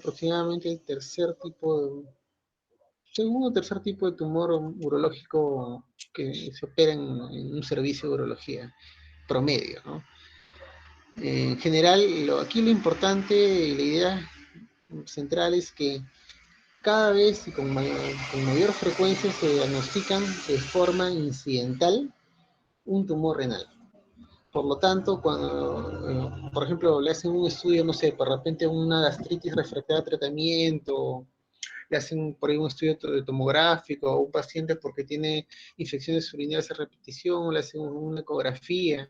aproximadamente el segundo o tercer tipo de tumor urológico que se opera en un servicio de urología promedio, ¿no? En general, aquí lo importante y la idea central es que cada vez y con mayor frecuencia se diagnostican de forma incidental un tumor renal. Por lo tanto, cuando, por ejemplo, le hacen un estudio, no sé, por repente una gastritis refractaria a tratamiento, le hacen por ahí un estudio tomográfico a un paciente porque tiene infecciones urinarias a repetición, le hacen una ecografía,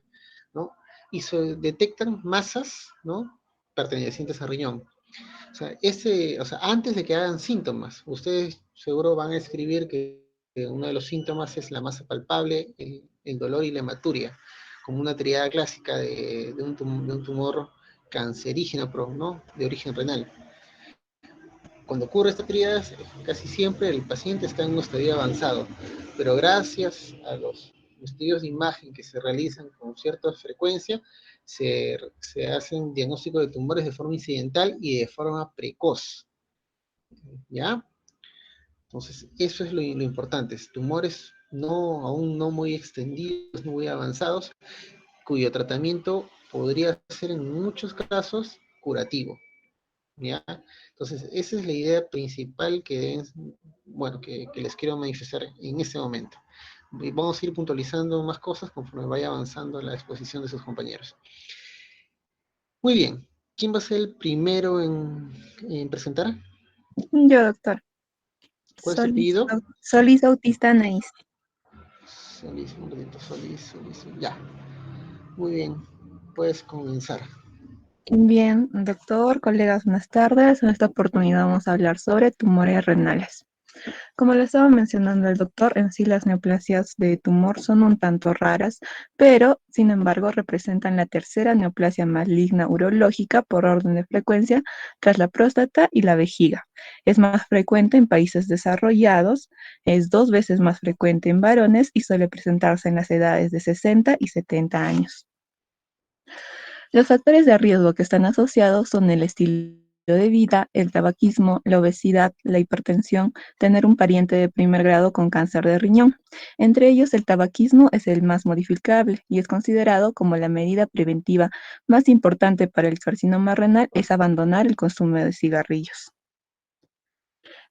¿no? Y se detectan masas, ¿no? Pertenecientes al riñón. O sea, antes de que hagan síntomas, ustedes seguro van a escribir que uno de los síntomas es la masa palpable, el dolor y la hematuria, como una triada clásica de un tumor cancerígeno, ¿no? De origen renal. Cuando ocurre esta triada, casi siempre el paciente está en un estadio avanzado, pero gracias a los estudios de imagen que se realizan con cierta frecuencia, se hacen diagnósticos de tumores de forma incidental y de forma precoz, ¿ya? Entonces, eso es lo importante, tumores aún no muy extendidos, no muy avanzados, cuyo tratamiento podría ser en muchos casos curativo, ¿ya? Entonces, esa es la idea principal bueno, que les quiero manifestar en este momento. Y vamos a ir puntualizando más cosas conforme vaya avanzando la exposición de sus compañeros. Muy bien, ¿quién va a ser el primero en presentar? Yo, doctor. ¿Cuál es tu apellido? Solís Autista Anaís. Solís, un ratito, Solís, ya. Muy bien, puedes comenzar. Bien, doctor, colegas, buenas tardes. En esta oportunidad vamos a hablar sobre tumores renales. Como le estaba mencionando el doctor, en sí las neoplasias de tumor son un tanto raras, pero sin embargo representan la tercera neoplasia maligna urológica por orden de frecuencia tras la próstata y la vejiga. Es más frecuente en países desarrollados, es 2 veces más frecuente en varones y suele presentarse en las edades de 60 y 70 años. Los factores de riesgo que están asociados son el estilo de vida, el tabaquismo, la obesidad, la hipertensión, tener un pariente de primer grado con cáncer de riñón. Entre ellos, el tabaquismo es el más modificable y es considerado como la medida preventiva más importante para el carcinoma renal es abandonar el consumo de cigarrillos.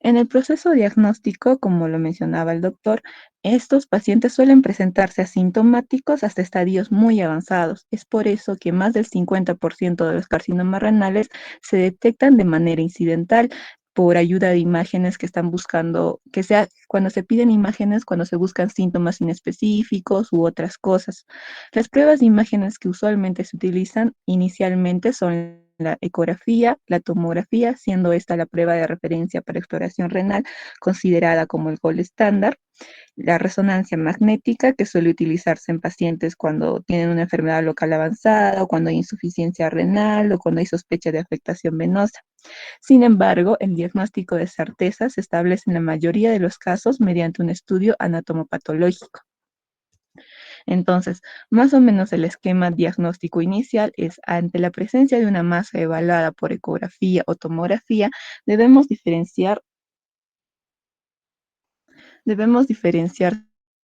En el proceso diagnóstico, como lo mencionaba el doctor, estos pacientes suelen presentarse asintomáticos hasta estadios muy avanzados. Es por eso que más del 50% de los carcinomas renales se detectan de manera incidental por ayuda de imágenes que están buscando, que sea cuando se piden imágenes, cuando se buscan síntomas inespecíficos u otras cosas. Las pruebas de imágenes que usualmente se utilizan inicialmente son la ecografía, la tomografía, siendo esta la prueba de referencia para exploración renal considerada como el gold estándar, la resonancia magnética, que suele utilizarse en pacientes cuando tienen una enfermedad local avanzada o cuando hay insuficiencia renal o cuando hay sospecha de afectación venosa. Sin embargo, el diagnóstico de certeza se establece en la mayoría de los casos mediante un estudio anatomopatológico. Entonces, más o menos el esquema diagnóstico inicial es ante la presencia de una masa evaluada por ecografía o tomografía, debemos diferenciar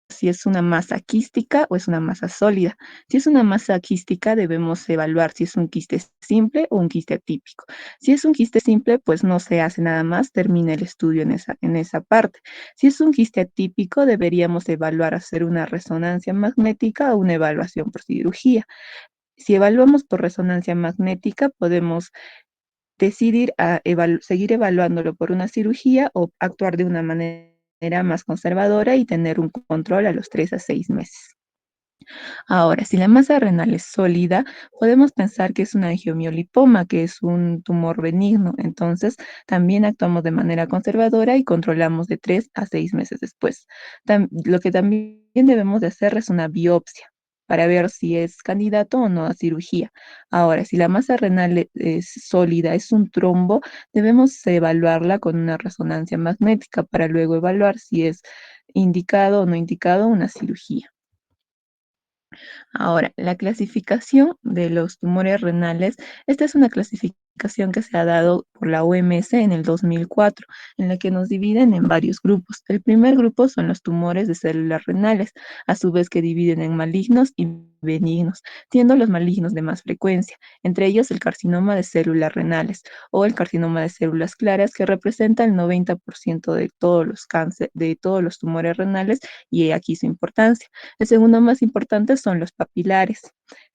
si es una masa quística o es una masa sólida. Si es una masa quística, debemos evaluar si es un quiste simple o un quiste atípico. Si es un quiste simple, pues no se hace nada más, termina el estudio en esa parte. Si es un quiste atípico, deberíamos evaluar hacer una resonancia magnética o una evaluación por cirugía. Si evaluamos por resonancia magnética, podemos decidir seguir evaluándolo por una cirugía o actuar de una manera más conservadora y tener un control a los 3 a 6 meses. Ahora, si la masa renal es sólida, podemos pensar que es una angiomiolipoma, que es un tumor benigno. Entonces, también actuamos de manera conservadora y controlamos de 3 a 6 meses después. Lo que también debemos de hacer es una biopsia para ver si es candidato o no a cirugía. Ahora, si la masa renal es sólida, es un trombo, debemos evaluarla con una resonancia magnética para luego evaluar si es indicado o no indicado una cirugía. Ahora, la clasificación de los tumores renales, esta es una clasificación clasificación que se ha dado por la OMS en el 2004, en la que nos dividen en varios grupos. El primer grupo son los tumores de células renales, a su vez que dividen en malignos y benignos, siendo los malignos de más frecuencia, entre ellos el carcinoma de células renales o el carcinoma de células claras, que representa el 90% de todos los cánceres, de todos los tumores renales, y aquí su importancia. El segundo más importante son los papilares.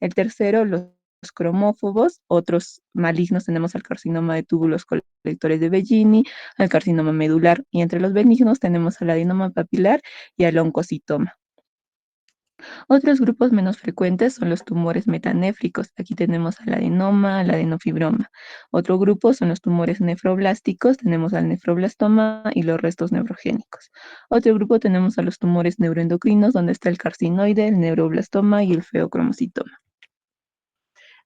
El tercero, los cromófobos. Otros malignos tenemos al carcinoma de túbulos colectores de Bellini, al carcinoma medular, y entre los benignos tenemos al adenoma papilar y al oncocitoma. Otros grupos menos frecuentes son los tumores metanéfricos. Aquí tenemos al adenoma, al adenofibroma. Otro grupo son los tumores nefroblásticos. Tenemos al nefroblastoma y los restos neurogénicos. Otro grupo tenemos a los tumores neuroendocrinos, donde está el carcinoide, el neuroblastoma y el feocromocitoma.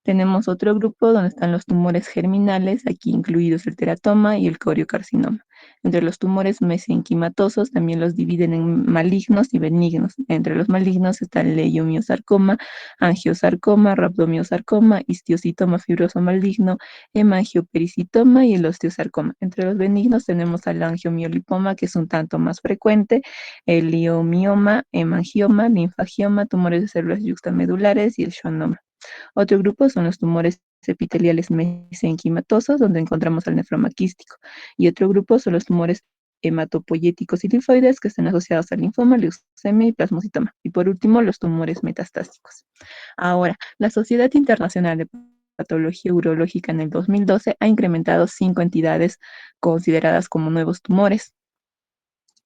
Tenemos otro grupo donde están los tumores germinales, aquí incluidos el teratoma y el coriocarcinoma. Entre los tumores mesenquimatosos también los dividen en malignos y benignos. Entre los malignos están el leiomiosarcoma, angiosarcoma, rhabdomiosarcoma, histiocitoma fibroso maligno, hemangiopericitoma y el osteosarcoma. Entre los benignos tenemos al angiomiolipoma, que es un tanto más frecuente, el liomioma, hemangioma, linfagioma, tumores de células yuxtamedulares y el schwannoma. Otro grupo son los tumores epiteliales mesenquimatosos, donde encontramos al nefroma quístico. Y otro grupo son los tumores hematopoyéticos y linfoides, que están asociados al linfoma, leucemia y plasmocitoma. Y por último, los tumores metastásicos. Ahora, la Sociedad Internacional de Patología Urológica en el 2012 ha incrementado 5 entidades consideradas como nuevos tumores.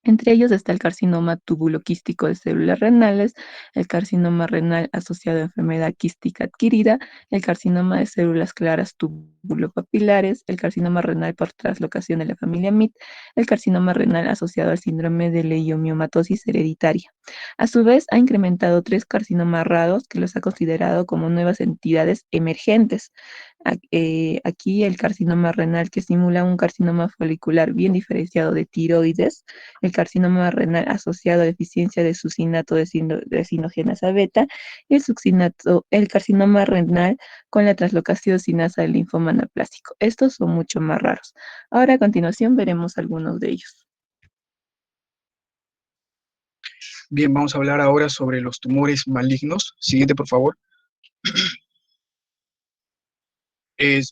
Entre ellos está el carcinoma tubuloquístico de células renales, el carcinoma renal asociado a enfermedad quística adquirida, el carcinoma de células claras tubulopapilares, el carcinoma renal por translocación de la familia MIT, el carcinoma renal asociado al síndrome de leiomiomatosis hereditaria. A su vez, ha incrementado 3 carcinomas raros que los ha considerado como nuevas entidades emergentes. Aquí el carcinoma renal, que simula un carcinoma folicular bien diferenciado de tiroides, el carcinoma renal asociado a deficiencia de succinato de sinogenasa beta, y el carcinoma renal con la translocación sinasa del linfoma anaplásico. Estos son mucho más raros. Ahora a continuación veremos algunos de ellos. Bien, vamos a hablar ahora sobre los tumores malignos. Siguiente, por favor.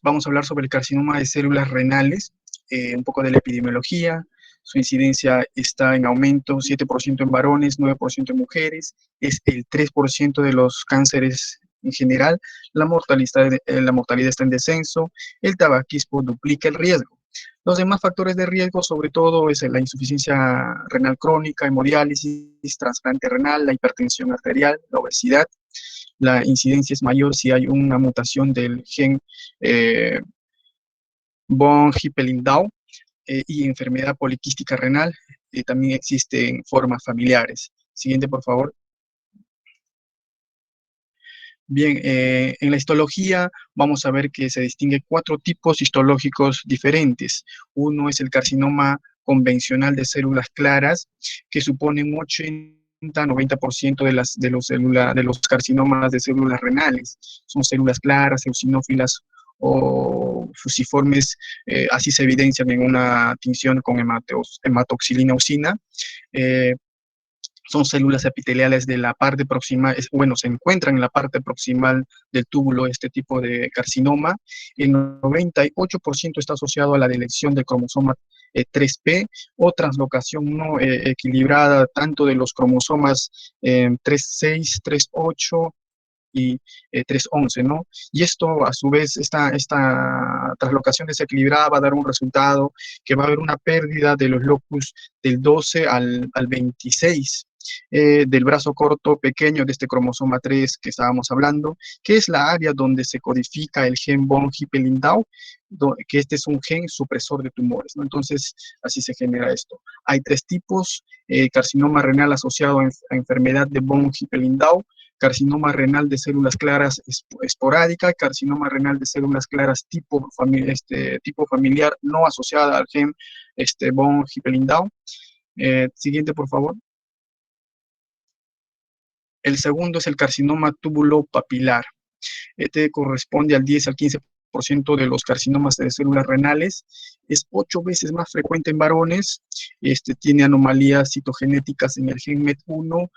Vamos a hablar sobre el carcinoma de células renales, un poco de la epidemiología. Su incidencia está en aumento, 7% en varones, 9% en mujeres, es el 3% de los cánceres en general. La mortalidad está en descenso, el tabaquismo duplica el riesgo. Los demás factores de riesgo, sobre todo, es la insuficiencia renal crónica, hemodiálisis, trasplante renal, la hipertensión arterial, la obesidad. La incidencia es mayor si hay una mutación del gen eh, von Hippel-Lindau y enfermedad poliquística renal. También existen formas familiares. Siguiente, por favor. Bien, en la histología vamos a ver que se distingue 4 tipos histológicos diferentes. Uno es el carcinoma convencional de células claras, que supone un 80-90% de los carcinomas de células renales. Son células claras, eosinófilas o fusiformes, así se evidencian en una tinción con hematoxilina usina. Son células epiteliales de la parte proximal, bueno, se encuentran en la parte proximal del túbulo este tipo de carcinoma. El 98% está asociado a la deleción del cromosoma 3P o translocación no equilibrada tanto de los cromosomas 3,6, 3,8 y 3,11, ¿no? Y esto, a su vez, esta translocación desequilibrada va a dar un resultado que va a haber una pérdida de los locus del 12 al 26 del brazo corto pequeño de este cromosoma 3 que estábamos hablando, que es la área donde se codifica el gen von Hippel-Lindau, que este es un gen supresor de tumores, ¿no? Entonces, así se genera esto. Hay 3 tipos: carcinoma renal asociado a enfermedad de von Hippel-Lindau, carcinoma renal de células claras esporádica, carcinoma renal de células claras tipo familiar no asociada al gen von Hippel-Lindau. Siguiente, por favor. El segundo es el carcinoma tubulopapilar. Este corresponde al 10 al 15% 10% de los carcinomas de células renales, es 8 veces más frecuente en varones, tiene anomalías citogenéticas en el gen MET1,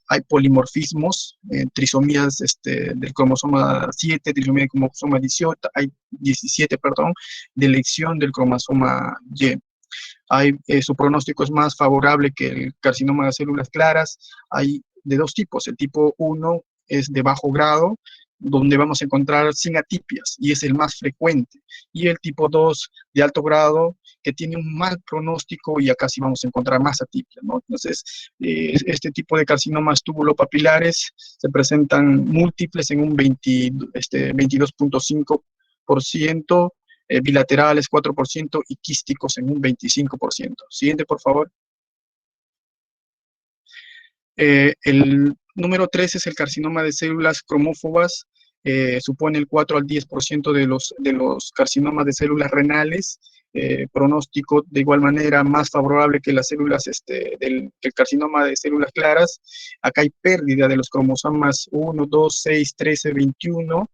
hay polimorfismos, trisomías del cromosoma 7, trisomía del cromosoma 18, hay 17, perdón, de elección del cromosoma Y. Su pronóstico es más favorable que el carcinoma de células claras. Hay de dos tipos. El tipo 1 es de bajo grado, donde vamos a encontrar sin atipias, y es el más frecuente. Y el tipo 2 de alto grado, que tiene un mal pronóstico, y acá sí vamos a encontrar más atipias, ¿no? Entonces, este tipo de carcinomas tubulopapilares se presentan múltiples en un 22.5%, bilaterales 4% y quísticos en un 25%. Siguiente, por favor. El número 3 es el carcinoma de células cromófobas, supone el 4 al 10% de los carcinomas de células renales, pronóstico de igual manera más favorable que las células, que el carcinoma de células claras. Acá hay pérdida de los cromosomas 1, 2, 6, 13, 21,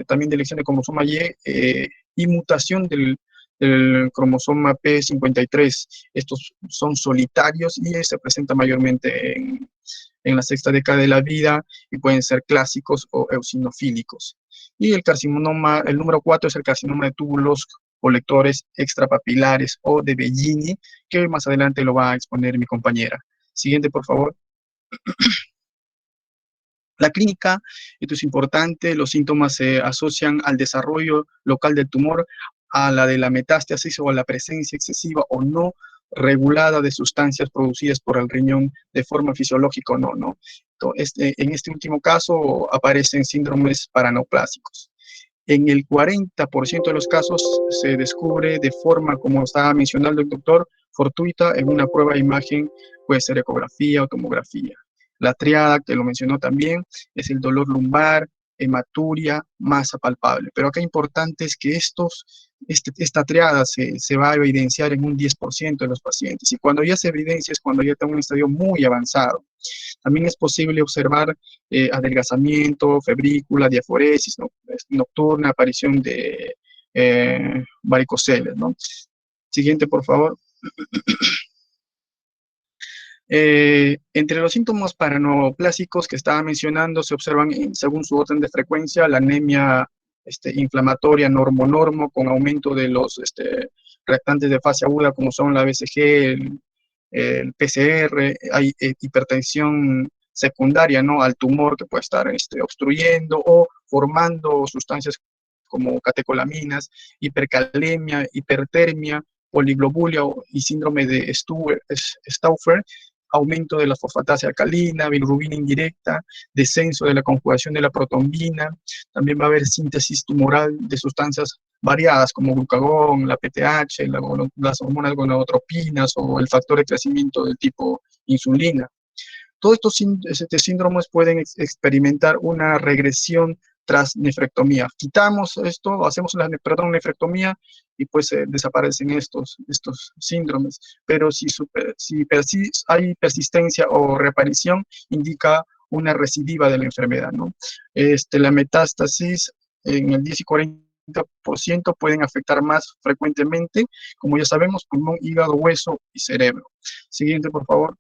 también de elección de cromosoma y mutación del cromosoma P53. Estos son solitarios y se presentan mayormente en la sexta década de la vida y pueden ser clásicos o eosinofílicos. Y el número 4 es el carcinoma de túbulos colectores extrapapilares o de Bellini, que más adelante lo va a exponer mi compañera. Siguiente, por favor. La clínica, esto es importante, los síntomas se asocian al desarrollo local del tumor, a la de la metástasis o a la presencia excesiva o no regulada de sustancias producidas por el riñón de forma fisiológica o no, ¿no? En este último caso aparecen síndromes paraneoplásicos. En el 40% de los casos se descubre de forma, como estaba mencionando el doctor, fortuita en una prueba de imagen, puede ser ecografía o tomografía. La triada, que lo mencionó también, es el dolor lumbar, hematuria, masa palpable. Pero acá importante es que esta triada se va a evidenciar en un 10% de los pacientes. Y cuando ya se evidencia es cuando ya está en un estadio muy avanzado. También es posible observar adelgazamiento, febrícula, diaforesis, ¿no? Nocturna, aparición de varicoceles, ¿no? Siguiente, por favor. Entre los síntomas paraneoplásicos que estaba mencionando se observan, según su orden de frecuencia, la anemia inflamatoria normo con aumento de los reactantes de fase aguda, como son la BCG, el PCR, hay hipertensión secundaria, ¿no?, al tumor que puede estar obstruyendo o formando sustancias como catecolaminas, hipercalemia, hipertermia, poliglobulia y síndrome de Stauffer, aumento de la fosfatasa alcalina, bilirrubina indirecta, descenso de la conjugación de la protombina. También va a haber síntesis tumoral de sustancias variadas como glucagón, la PTH, las hormonas gonadotropinas o el factor de crecimiento del tipo insulina. Todos estos síndromes pueden experimentar una regresión tras nefrectomía. Quitamos esto, hacemos la nefrectomía y pues desaparecen estos síndromes. Pero si hay persistencia o reaparición, indica una recidiva de la enfermedad, ¿no? La metástasis en el 10 y 40% pueden afectar más frecuentemente, como ya sabemos, pulmón, hígado, hueso y cerebro. Siguiente, por favor.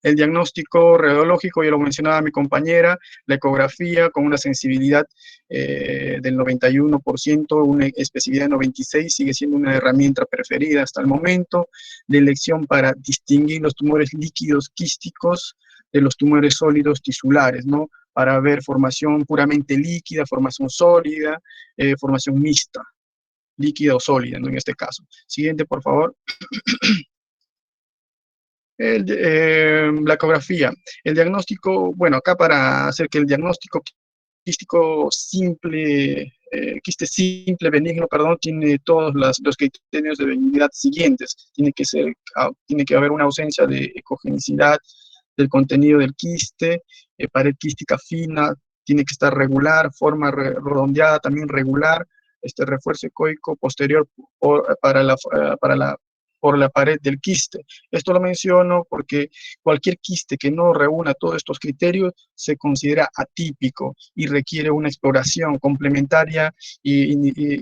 El diagnóstico radiológico, ya lo mencionaba mi compañera, la ecografía con una sensibilidad del 91%, una especificidad de 96%, sigue siendo una herramienta preferida hasta el momento, de elección para distinguir los tumores líquidos quísticos de los tumores sólidos tisulares, ¿no? Para ver formación puramente líquida, formación sólida, formación mixta, líquida o sólida, ¿no?, en este caso. Siguiente, por favor. La ecografía. El diagnóstico, bueno, acá para hacer que el diagnóstico quístico simple, quiste simple benigno, perdón, tiene todos los criterios de benignidad siguientes. Tiene que haber una ausencia de ecogenicidad del contenido del quiste, pared quística fina, tiene que estar regular, forma redondeada, también regular, refuerzo ecoico posterior para la por la pared del quiste. Esto lo menciono porque cualquier quiste que no reúna todos estos criterios se considera atípico y requiere una exploración complementaria y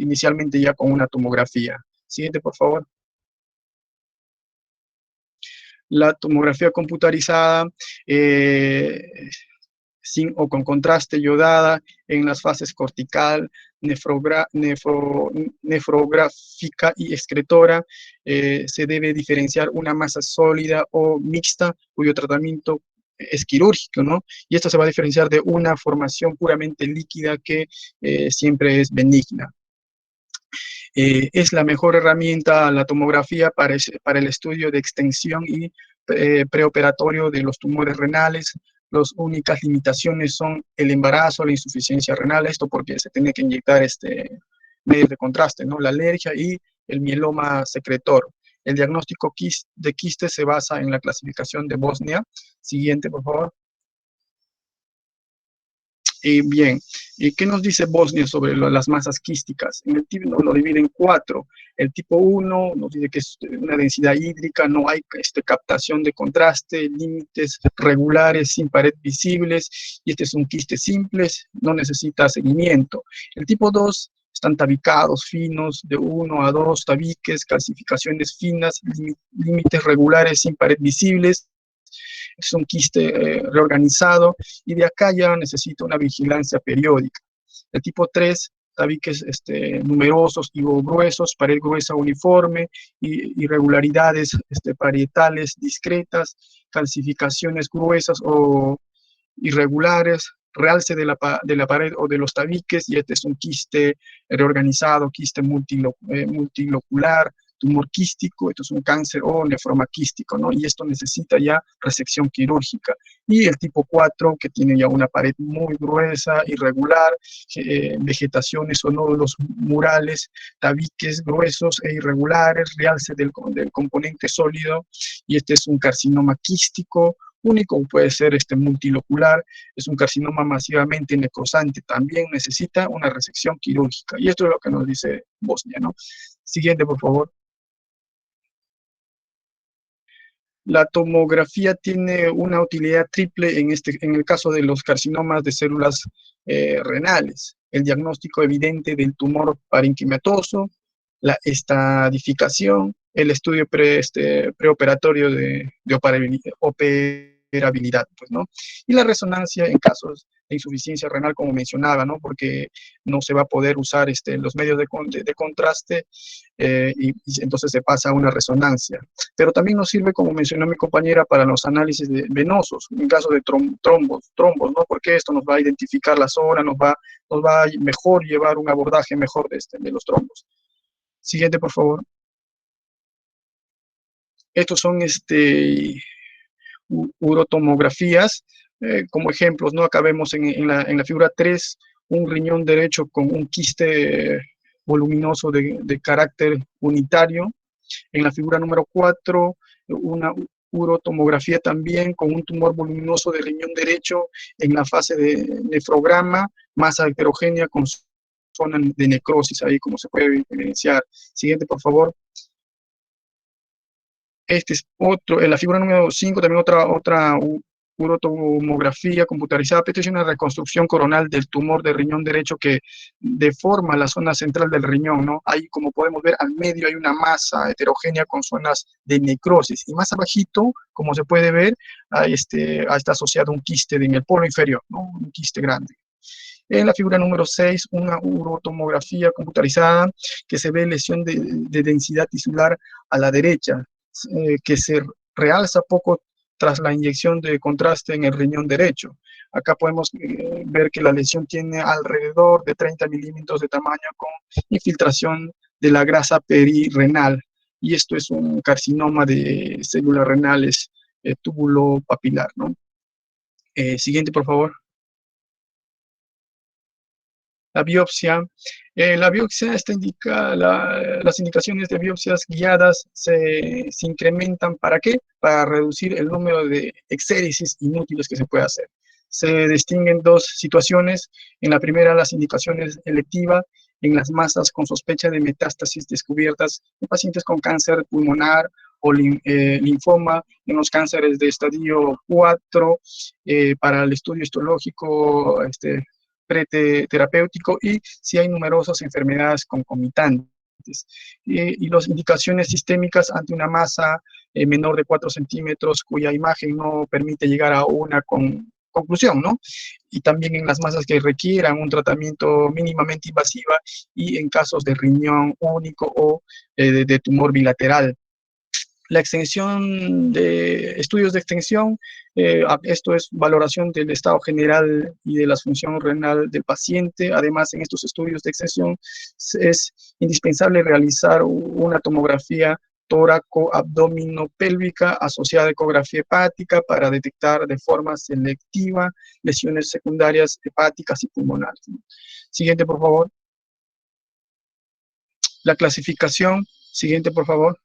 inicialmente ya con una tomografía. Siguiente, por favor. La tomografía computarizada sin o con contraste iodada en las fases cortical, nefrográfica y excretora. Se debe diferenciar una masa sólida o mixta cuyo tratamiento es quirúrgico, ¿no? Y esto se va a diferenciar de una formación puramente líquida que siempre es benigna. Es la mejor herramienta la tomografía para el estudio de extensión y preoperatorio de los tumores renales. Las únicas limitaciones son el embarazo, la insuficiencia renal, esto porque se tiene que inyectar medios de contraste, ¿no? La alergia y el mieloma secretor. El diagnóstico de quiste se basa en la clasificación de Bosnia. Siguiente, por favor. Bien, ¿qué nos dice Bosnia sobre las masas quísticas? En el tipo lo divide en 4. El tipo 1 nos dice que es una densidad hídrica, no hay captación de contraste, límites regulares sin pared visibles, y este es un quiste simple, no necesita seguimiento. El tipo 2 están tabicados, finos, de 1 a 2 tabiques, calcificaciones finas, límites regulares sin pared visibles. Es un quiste reorganizado y de acá ya necesita una vigilancia periódica. El tipo 3, tabiques numerosos y gruesos, pared gruesa uniforme, irregularidades parietales discretas, calcificaciones gruesas o irregulares, realce de la pared o de los tabiques, y este es un quiste reorganizado, quiste multilocular, tumor quístico, esto es un cáncer o nefroma quístico, ¿no? Y esto necesita ya resección quirúrgica. Y el tipo 4, que tiene ya una pared muy gruesa, irregular, vegetaciones o nódulos murales, tabiques gruesos e irregulares, realce del componente sólido, y este es un carcinoma quístico, único, puede ser multilocular, es un carcinoma masivamente necrosante, también necesita una resección quirúrgica. Y esto es lo que nos dice Bosnia, ¿no? Siguiente, por favor. La tomografía tiene una utilidad triple en el caso de los carcinomas de células renales. El diagnóstico evidente del tumor parenquimatoso, la estadificación, el estudio preoperatorio de operabilidad, pues, ¿no? Y la resonancia en casos de insuficiencia renal, como mencionaba, ¿no? Porque no se va a poder usar los medios de contraste y entonces se pasa a una resonancia. Pero también nos sirve, como mencionó mi compañera, para los análisis venosos, en caso de trombos, ¿no? Porque esto nos va a identificar la zona, nos va a mejor llevar un abordaje mejor de los trombos. Siguiente, por favor. Estos son urotomografías, como ejemplos, ¿no? Acá vemos en la figura 3 un riñón derecho con un quiste voluminoso de carácter unitario. En la figura número 4, una urotomografía también con un tumor voluminoso de riñón derecho en la fase de nefrograma, masa heterogénea con zona de necrosis, ahí como se puede evidenciar. Siguiente, por favor. Este es otro, en la figura número 5, también otra urotomografía computarizada. Esta es una reconstrucción coronal del tumor de riñón derecho que deforma la zona central del riñón, ¿no? Ahí, como podemos ver, al medio hay una masa heterogénea con zonas de necrosis. Y más abajito, como se puede ver, está asociado un quiste en el polo inferior, ¿no? Un quiste grande. En la figura número 6, una urotomografía computarizada que se ve lesión de densidad tisular a la derecha, que se realza poco tras la inyección de contraste en el riñón derecho. Acá podemos ver que la lesión tiene alrededor de 30 milímetros de tamaño con infiltración de la grasa perirenal. Y esto es un carcinoma de células renales túbulo papilar, ¿no? Siguiente, por favor. La biopsia. La biopsia las indicaciones de biopsias guiadas se incrementan. ¿Para qué? Para reducir el número de exéresis inútiles que se puede hacer. Se distinguen dos situaciones. En la primera, las indicaciones electivas, en las masas con sospecha de metástasis descubiertas en pacientes con cáncer pulmonar o linfoma, en los cánceres de estadio 4, para el estudio histológico preterapéutico, y si hay numerosas enfermedades concomitantes. Y las indicaciones sistémicas ante una masa menor de 4 centímetros cuya imagen no permite llegar a una conclusión, ¿no? Y también en las masas que requieran un tratamiento mínimamente invasiva, y en casos de riñón único o de tumor bilateral. La extensión de estudios de extensión, esto es valoración del estado general y de la función renal del paciente. Además, en estos estudios de extensión es indispensable realizar una tomografía tóraco-abdominopélvica asociada a ecografía hepática para detectar de forma selectiva lesiones secundarias hepáticas y pulmonares. Siguiente, por favor. La clasificación. Siguiente, por favor.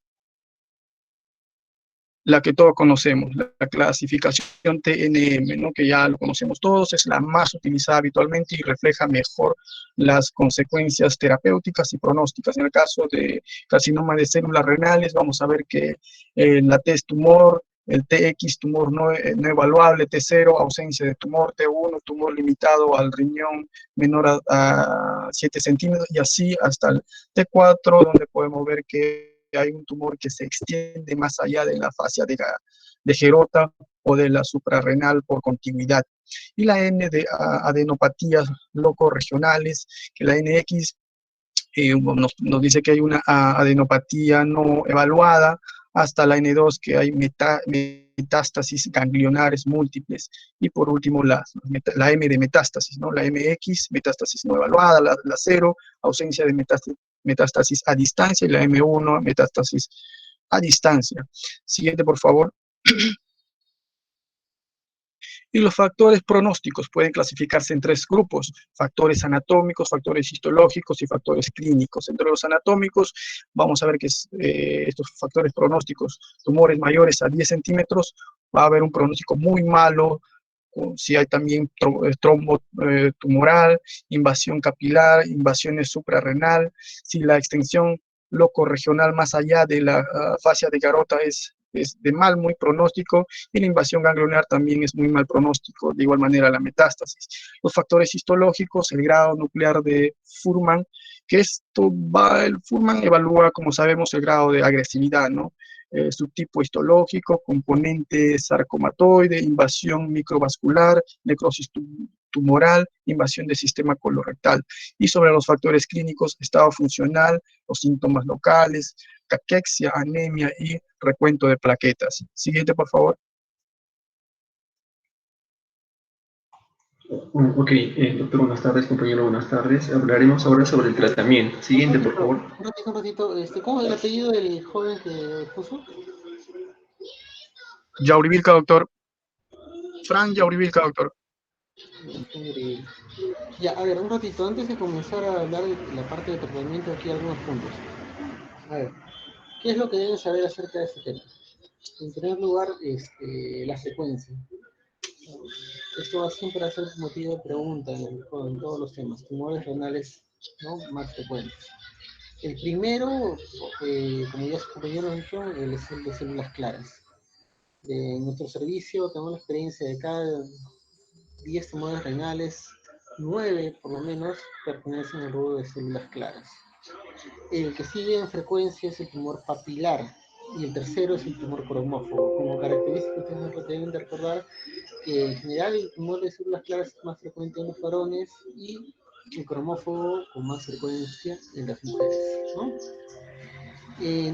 La que todos conocemos, la clasificación TNM, ¿no? Que ya lo conocemos todos, es la más utilizada habitualmente y refleja mejor las consecuencias terapéuticas y pronósticas. En el caso de carcinoma de células renales, vamos a ver que la T es tumor, el TX, tumor no evaluable, T0, ausencia de tumor, T1, tumor limitado al riñón menor a 7 centímetros, y así hasta el T4, donde podemos ver que hay un tumor que se extiende más allá de la fascia de Gerota o de la suprarrenal por continuidad. Y la N de adenopatías locorregionales, que la NX nos dice que hay una adenopatía no evaluada, hasta la N2, que hay metástasis ganglionares múltiples. Y por último, la M de metástasis, ¿no? La MX, metástasis no evaluada, la 0, ausencia de metástasis a distancia, y la M1, metástasis a distancia. Siguiente, por favor. Y los factores pronósticos pueden clasificarse en 3 grupos: factores anatómicos, factores histológicos y factores clínicos. Entre los anatómicos, vamos a ver que estos factores pronósticos, tumores mayores a 10 centímetros, va a haber un pronóstico muy malo. Si hay también trombo tumoral, invasión capilar, invasiones suprarrenal, si la extensión locorregional más allá de la fascia de Garota es de muy pronóstico, y la invasión ganglionar también es muy mal pronóstico, de igual manera la metástasis. Los factores histológicos, el grado nuclear de Fuhrman, que el Fuhrman evalúa, como sabemos, el grado de agresividad, ¿no? Subtipo histológico, componente sarcomatoide, invasión microvascular, necrosis tumoral, invasión del sistema colorectal. Y sobre los factores clínicos, estado funcional, los síntomas locales, caquexia, anemia y recuento de plaquetas. Siguiente, por favor. Ok, doctor, buenas tardes, compañero, buenas tardes. Hablaremos ahora sobre el tratamiento. Siguiente, por favor. Un ratito, ¿cómo es el apellido del joven que puso? Yaurivilca, doctor. Fran Yaurivilca, doctor. Ya, a ver, un ratito, antes de comenzar a hablar de la parte de tratamiento, aquí algunos puntos. A ver, ¿qué es lo que deben saber acerca de este tema? En primer lugar, la secuencia. Esto va siempre a ser motivo de pregunta en todos los temas, tumores renales, ¿no?, más frecuentes. El primero, como ya su compañero ha dicho, es el de células claras. En nuestro servicio tenemos la experiencia de cada 10 tumores renales, 9 por lo menos pertenecen al rubro de células claras. El que sigue en frecuencia es el tumor papilar, y el tercero es el tumor cromófobo. Como característica, ustedes deben de recordar que en general el tumor de células claras es más frecuente en los varones y el cromófobo con más frecuencia en las mujeres, ¿no?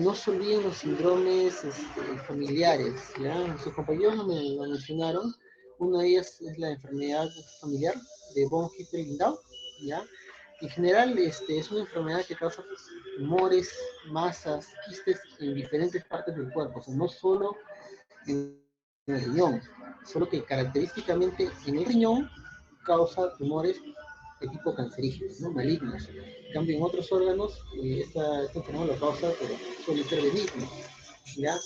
No se olviden los síndromes familiares, ¿ya? Sus compañeros lo mencionaron. Una de ellas es la enfermedad familiar de von Hippel-Lindau, ¿ya? En general, es una enfermedad que causa tumores, masas, quistes en diferentes partes del cuerpo, o sea, no solo en el riñón, solo que característicamente en el riñón causa tumores de tipo cancerígenos, ¿no?, malignos. En cambio, en otros órganos, esta enfermedad lo causa, pero suele ser benigno, ¿ya?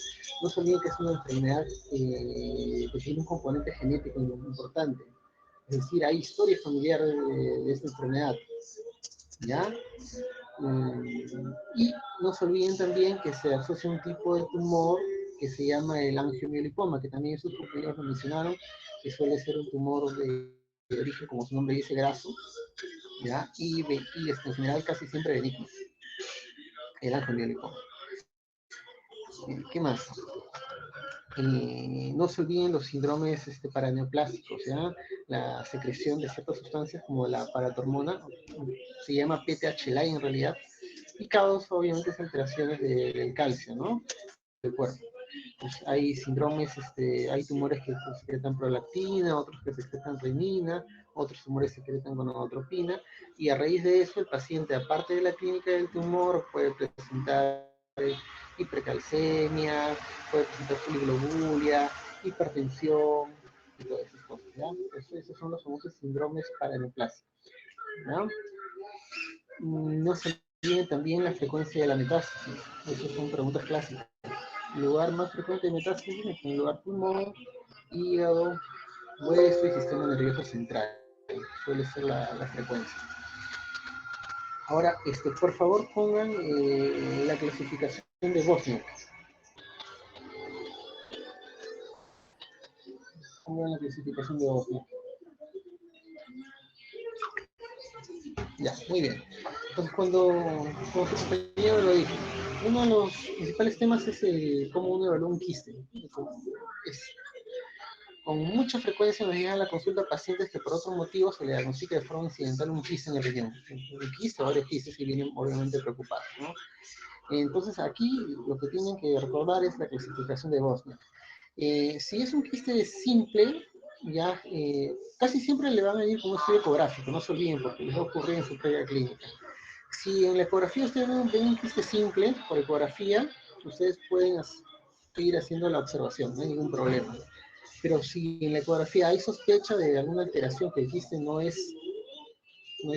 No se olviden que es una enfermedad que tiene un componente genético importante. Es decir, hay historia familiar de esta enfermedad. ¿ya? Y no se olviden también que se asocia un tipo de tumor que se llama el angiomiolipoma, que también sus compañeros lo mencionaron, que suele ser un tumor de origen, como su nombre dice, graso, ¿ya? Y en general casi siempre benigno, el angiomiolipoma. ¿Qué más? No se olviden los síndromes paraneoplásticos, ¿ya? La secreción de ciertas sustancias como la paratormona, se llama PTH-LAI en realidad, y causa obviamente alteraciones del calcio, ¿no? Del cuerpo. Pues hay síndromes, hay tumores que secretan prolactina, otros que secretan renina, otros tumores secretan gonadotropina, y a raíz de eso el paciente, aparte de la clínica del tumor, puede presentar hipercalcemia, puede presentar poliglobulia, hipertensión, y todas esas cosas, ¿ya? Esos son los famosos síndromes paraneoplásicos, ¿ya? No se olviden también la frecuencia de la metástasis, esas son preguntas clásicas. El lugar más frecuente de metástasis es en el lugar pulmón, hígado, hueso y sistema nervioso central. Suele ser la frecuencia. Ahora, por favor, pongan la clasificación de Bosniak. Pongan la clasificación de Bosniak. Ya, muy bien. Entonces, como su compañero lo dijo, uno de los principales temas es cómo uno evalúa un quiste. Con mucha frecuencia nos llegan a la consulta pacientes que por otros motivos se le diagnostica de forma incidental un quiste en el riñón. Un quiste o varios quistes y vienen obviamente preocupados, ¿no? Entonces aquí lo que tienen que recordar es la clasificación de Bosniak. Si es un quiste simple, ya casi siempre le van a ir con un estudio ecográfico, no se olviden porque les va a ocurrir en su práctica clínica. Si en la ecografía ustedes ven un quiste simple, por ecografía, ustedes pueden seguir haciendo la observación, no hay ningún problema. Pero si en la ecografía hay sospecha de alguna alteración que el quiste no es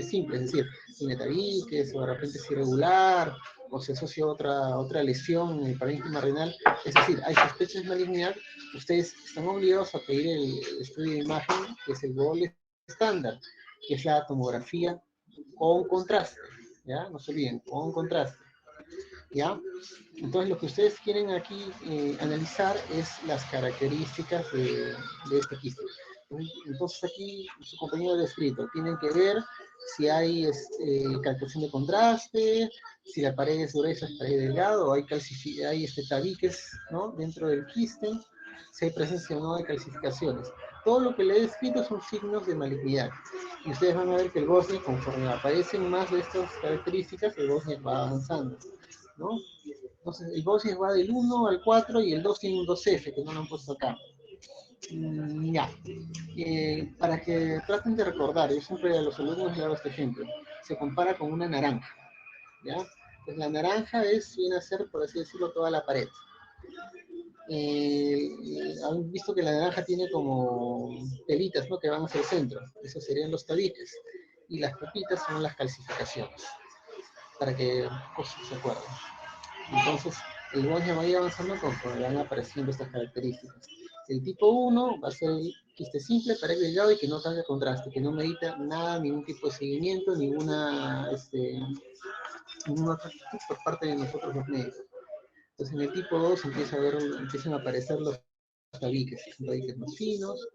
simple, es decir, tiene tabiques, o de repente es irregular, o se asocia a otra lesión en el parénquima renal, es decir, hay sospechas de malignidad, ustedes están obligados a pedir el estudio de imagen, que es el gold estándar, que es la tomografía con contraste, ¿ya? No se olviden, con contraste, ¿ya? Entonces lo que ustedes quieren aquí analizar es las características de este quiste. Entonces aquí su compañero ha descrito, tienen que ver si hay captación de contraste, si la pared es gruesa, es pared delgada, o hay tabiques, ¿no?, dentro del quiste, si hay presencia o no de calcificaciones. Todo lo que le he descrito son signos de malignidad. Y ustedes van a ver que el Bosniak, conforme aparecen más de estas características, el Bosniak va avanzando, ¿no? Entonces el Bosniak va del 1 al 4 y el 2 tiene un 2F, que no lo han puesto acá. Ya. Para que traten de recordar, yo siempre a los alumnos les hago este ejemplo, se compara con una naranja, ¿ya? Pues la naranja viene a ser, por así decirlo, toda la pared. Han visto que la naranja tiene como pelitas, ¿no?, que van hacia el centro, esos serían los tabiques, y las pepitas son las calcificaciones, para que pues, se acuerden. Entonces, el Bosniak va a ir avanzando conforme van apareciendo estas características. El tipo 1 va a ser el quiste simple, pared delgado y que no tenga contraste, que no medita nada, ningún tipo de seguimiento, ninguna actitud por parte de nosotros los médicos. Entonces, en el tipo 2 empiezan a aparecer los tabiques, son tabiques más finos,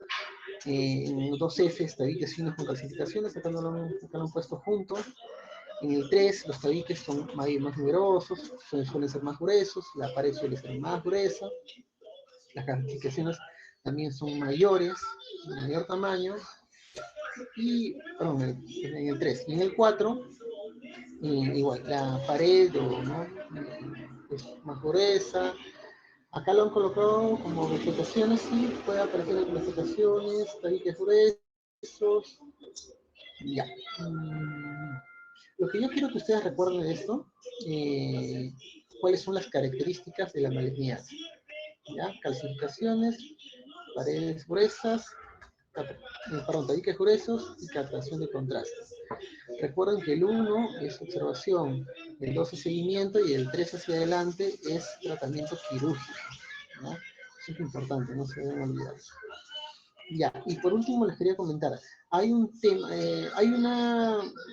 en los 2F, tabiques finos con calcificaciones, acá lo han puesto juntos. En el 3, los tabiques son más numerosos, suelen ser más gruesos, la pared suele ser más gruesa, las calcificaciones también son mayores, de mayor tamaño, y, perdón, en el 3. Y en el 4, igual, la pared ¿no?, es más gruesa. Acá lo han colocado como vegetaciones, sí, puede aparecer en vegetaciones, tabiques gruesos, ya. Lo que yo quiero que ustedes recuerden de esto, cuáles son las características de la malignidad, ¿ya? Calcificaciones, paredes gruesas, tabiques gruesos y captación de contraste. Recuerden que el 1 es observación, el 2 es seguimiento y el 3 hacia adelante es tratamiento quirúrgico, ¿no? Eso es importante, no se deben olvidar. Ya, y por último les quería comentar, hay un tema,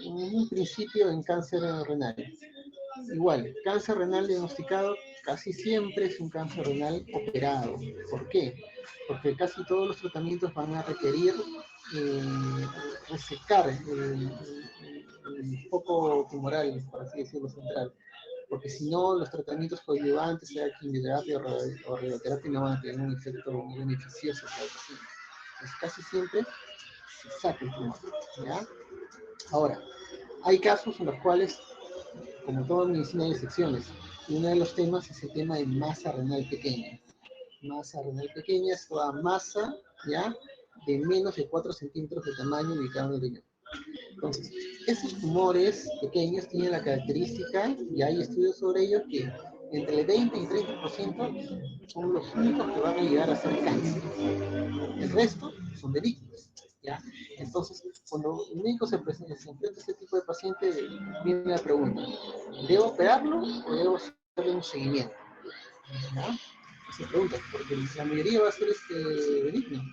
un principio en cáncer renal. Igual, cáncer renal diagnosticado casi siempre es un cáncer renal operado. ¿Por qué? Porque casi todos los tratamientos van a requerir eh, resecar el foco tumoral, por así decirlo, central. Porque si no, los tratamientos coadyuvantes, sea quimioterapia o radioterapia, no van a tener un efecto muy beneficioso para el paciente. Pues casi siempre se saca el tumor, ¿ya? Ahora, hay casos en los cuales, como toda medicina, hay excepciones. Y uno de los temas es el tema de masa renal pequeña. Masa renal pequeña es toda masa, ¿ya? De menos de 4 centímetros de tamaño ubicada en el riñón. Entonces, estos tumores pequeños tienen la característica, y hay estudios sobre ellos, que entre el 20 y 30% son los únicos que van a llegar a ser cáncer. El resto son benignos, ¿ya? Entonces, cuando un médico se enfrenta a este tipo de paciente, viene la pregunta, ¿debo operarlo o debo hacerle un seguimiento? ¿Ya? Se pregunta, porque la mayoría va a ser benigno.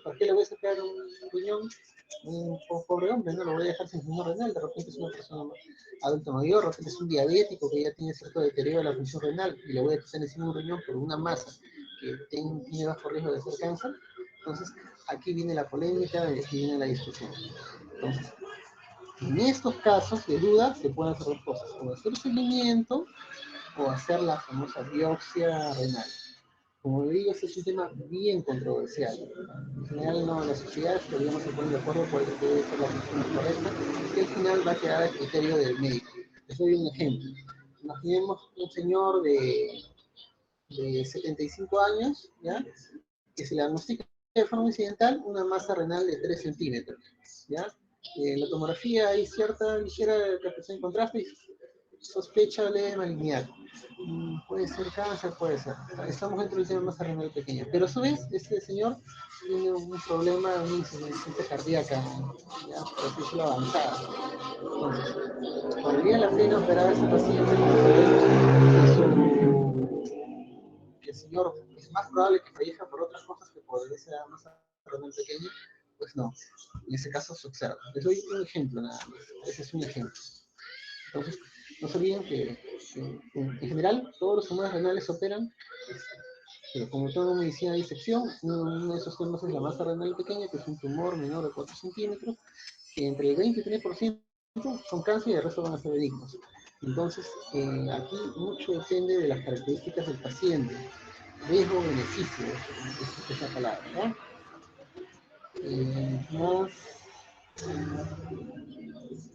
¿Para qué le voy a sacar un riñón? Un pobre hombre, no lo voy a dejar sin riñón renal, de repente es una persona adulta mayor, de repente es un diabético que ya tiene cierto deterioro de la función renal y le voy a quitar encima un riñón por una masa que tiene bajo riesgo de hacer cáncer. Entonces, aquí viene la polémica y aquí viene la discusión. Entonces, en estos casos de duda se pueden hacer dos cosas, o hacer seguimiento o hacer la famosa biopsia renal. Como digo, este es un tema bien controversial. En general, no, las sociedades todavía no se ponen de acuerdo cuál debe ser la función correcta, y al final va a quedar a criterio del médico. Les doy un ejemplo. Imaginemos un señor de 75 años, ¿ya? Que se le diagnostica de forma incidental una masa renal de 3 centímetros, ¿ya? En la tomografía hay cierta ligera captación de contraste y sospecha de malignidad. Puede ser cáncer, puede ser. Estamos dentro del tema de masa renal pequeña. Pero a su vez, este señor tiene un problema, una insuficiencia cardíaca, ya, por así decirlo, avanzada. Entonces, ¿valdría la pena operar a ese paciente que el señor es más probable que fallezca por otras cosas que por esa masa renal pequeña? Pues no. En ese caso se observa. Les doy un ejemplo nada más. Ese es un ejemplo. Entonces, no se olviden que en general todos los tumores renales operan, pero como toda medicina de disección, uno de esos temas es la masa renal pequeña, que es un tumor menor de 4 centímetros, que entre el 20 y 3% son cáncer y el resto van a ser benignos. Entonces, aquí mucho depende de las características del paciente, riesgo-beneficio, es esa palabra, ¿no? Más,